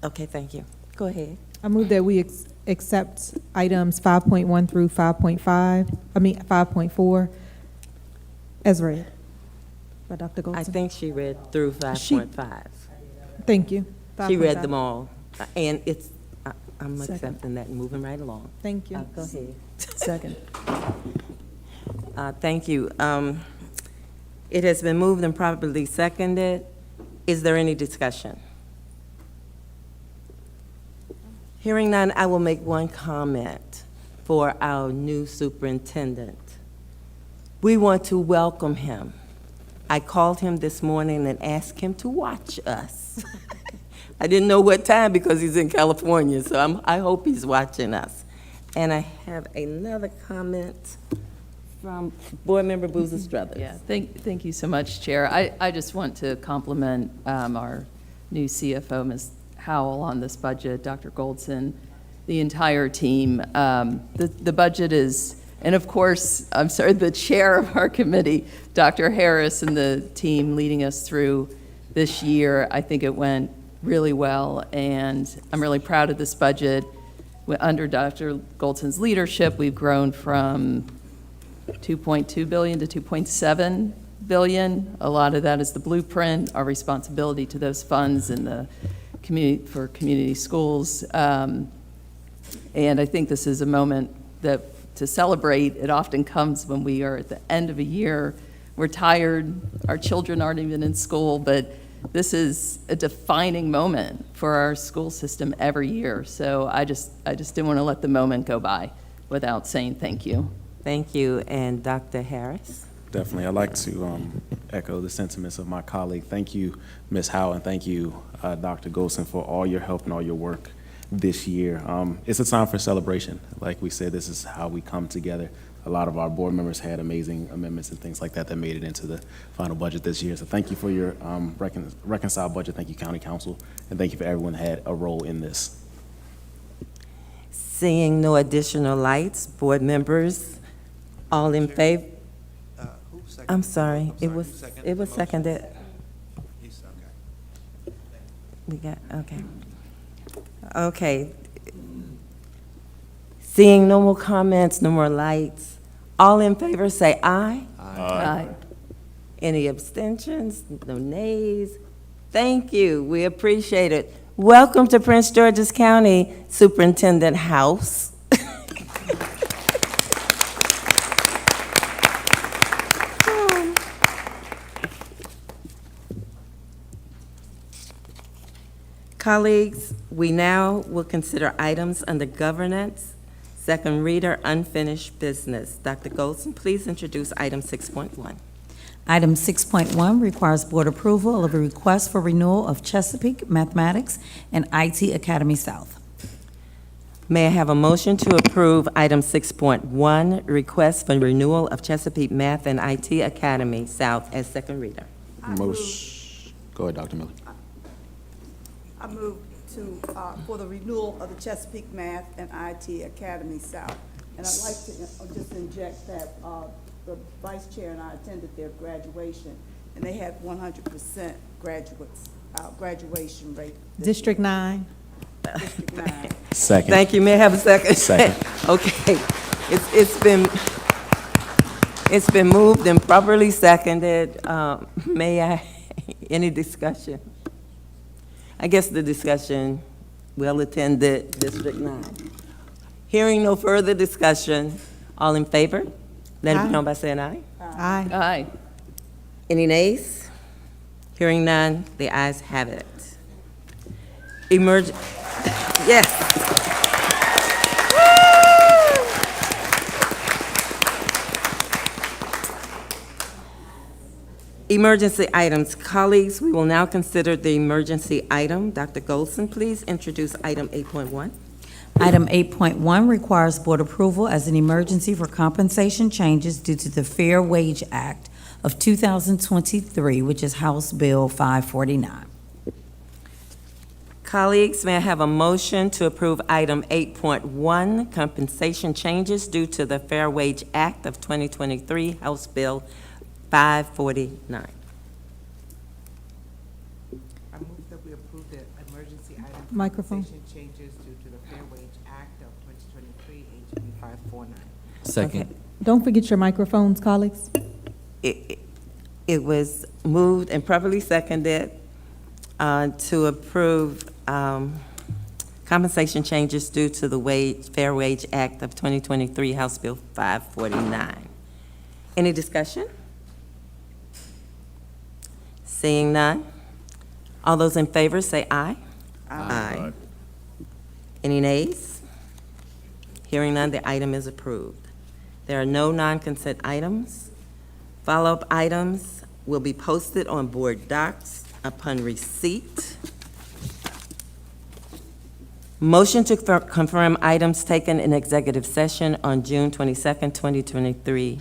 Okay, thank you. Go ahead. I move that we accept items 5.1 through 5.4 as read by Dr. Golson. I think she read through 5.5. Thank you. She read 5.5. them all, and I'm Second. accepting that and moving right along. Thank you. Go ahead. Second. Thank you. It has been moved and properly seconded. Is there any discussion? Hearing none, I will make one comment for our new superintendent. We want to welcome him. I called him this morning and asked him to watch us. I didn't know what time because he's in California, so I hope he's watching us. And I have another comment from Board Member Boozer Struthers. Yeah, thank you so much, Chair. I just want to compliment our new CFO, Ms. Howell, on this budget, Dr. Goldson, the entire team. The budget is, and of course, I'm sorry, the chair of our committee, Dr. Harris, and the team leading us through this year. I think it went really well, and I'm really proud of this budget. Under Dr. Goldson's leadership, we've grown from $2.2 billion to $2.7 billion. A lot of that is the blueprint, our responsibility to those funds in the community for community schools. And I think this is a moment that to celebrate. It often comes when we are at the end of a year. We're tired, our children aren't even in school, but this is a defining moment for our school system every year. So I just didn't want to let the moment go by without saying thank you. Thank you. And Dr. Harris? Definitely. I'd like to echo the sentiments of my colleague. Thank you, Ms. Howell, and thank you, Dr. Golson, for all your help and all your work this year. It's a time for celebration. Like we said, this is how we come together. A lot of our board members had amazing amendments and things like that that made it into the final budget this year. So thank you for your reconciled budget. Thank you, County Council, and thank you for everyone that had a role in this. Seeing no additional lights, board members, all in favor? I'm sorry, it was seconded. We got, okay. Okay. Seeing no more comments, no more lights, all in favor say aye. Aye. Any abstentions? No nays? Thank you, we appreciate it. Welcome to Prince George's County Superintendent House. Colleagues, we now will consider items under governance, second reader, unfinished business. Dr. Goldson, please introduce item 6.1. Item 6.1 requires board approval of a request for renewal of Chesapeake Mathematics and IT Academy South. May I have a motion to approve item 6.1, request for renewal of Chesapeake Math and IT Academy South as second reader? Motion. Go ahead, Dr. Miller. I move to, for the renewal of the Chesapeake Math and IT Academy South. And I'd like to just inject that the vice chair and I attended their graduation, and they had 100% graduation rate. District 9. District 9. Second. Thank you. May I have a second? Second. Okay. It's been moved and properly seconded. May I, any discussion? I guess the discussion, well attended, District 9. Hearing no further discussion, all in favor? Let it Aye. be known by saying aye. Aye. Aye. Any nays? Hearing none, the ayes have it. Yes. Emergency items. Colleagues, we will now consider the emergency item. Dr. Goldson, please introduce item 8.1. Item 8.1 requires board approval as an emergency for compensation changes due to the Fair Wage Act of 2023, which is House Bill 549. Colleagues, may I have a motion to approve item 8.1, compensation changes due to the Fair Wage Act of 2023, House Bill 549. I move that we approve the emergency item. Microphone. Compensation changes due to the Fair Wage Act of 2023, HB 549. Second. Okay. Don't forget your microphones, colleagues. It was moved and properly seconded to approve compensation changes due to the Fair Wage Act of 2023, House Bill 549. Any discussion? Seeing none. All those in favor say aye. Aye. Any nays? Hearing none, the item is approved. There are no non-consent items. Follow-up items will be posted on board docs upon receipt. Motion to confirm items taken in executive session on June 22nd, 2023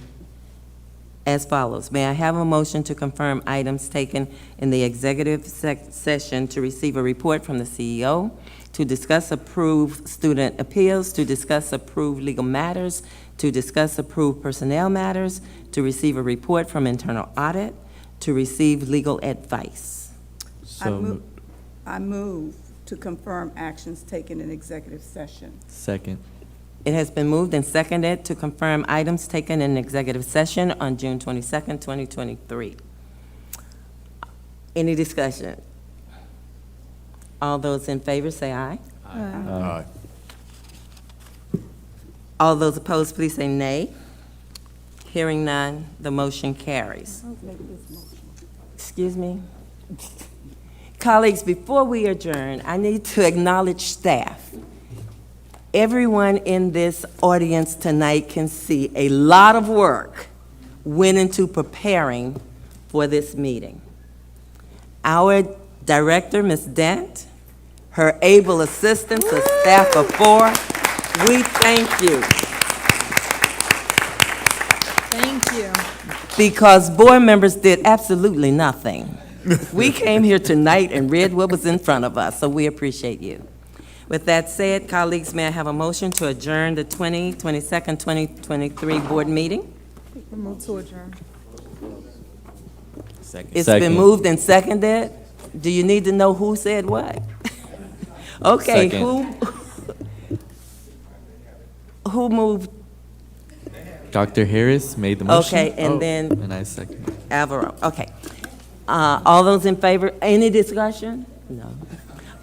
as follows. May I have a motion to confirm items taken in the executive session to receive a report from the CEO, to discuss approved student appeals, to discuss approved legal matters, to discuss approved personnel matters, to receive a report from internal audit, to receive legal advice. I move to confirm actions taken in executive session. Second. It has been moved and seconded to confirm items taken in executive session on June 22nd, 2023. Any discussion? All those in favor say aye. Aye. All those opposed, please say nay. Hearing none, the motion carries. Excuse me? Colleagues, before we adjourn, I need to acknowledge staff. Everyone in this audience tonight can see a lot of work went into preparing for this meeting. Our director, Ms. Dent, her able assistants, a staff of 4, we thank you. Thank you. Because board members did absolutely nothing. We came here tonight and read what was in front of us, so we appreciate you. With that said, colleagues, may I have a motion to adjourn the 22nd, 2023 board meeting? Move to adjourn. Second. It's been moved and seconded. Do you need to know who said what? Okay, Second. who moved? Dr. Harris made the motion. Okay, and then And I second. Alvaro, okay. All those in favor, any discussion? No.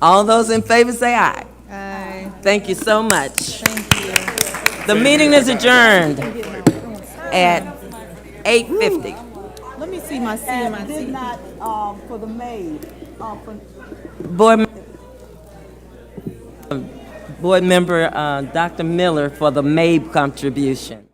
All those in favor say aye. Aye. Thank you so much. Thank you. The meeting is adjourned at 8:50. Let me see my CMIC. Did not, for the maid, Board member Dr. Miller for the MABE contribution.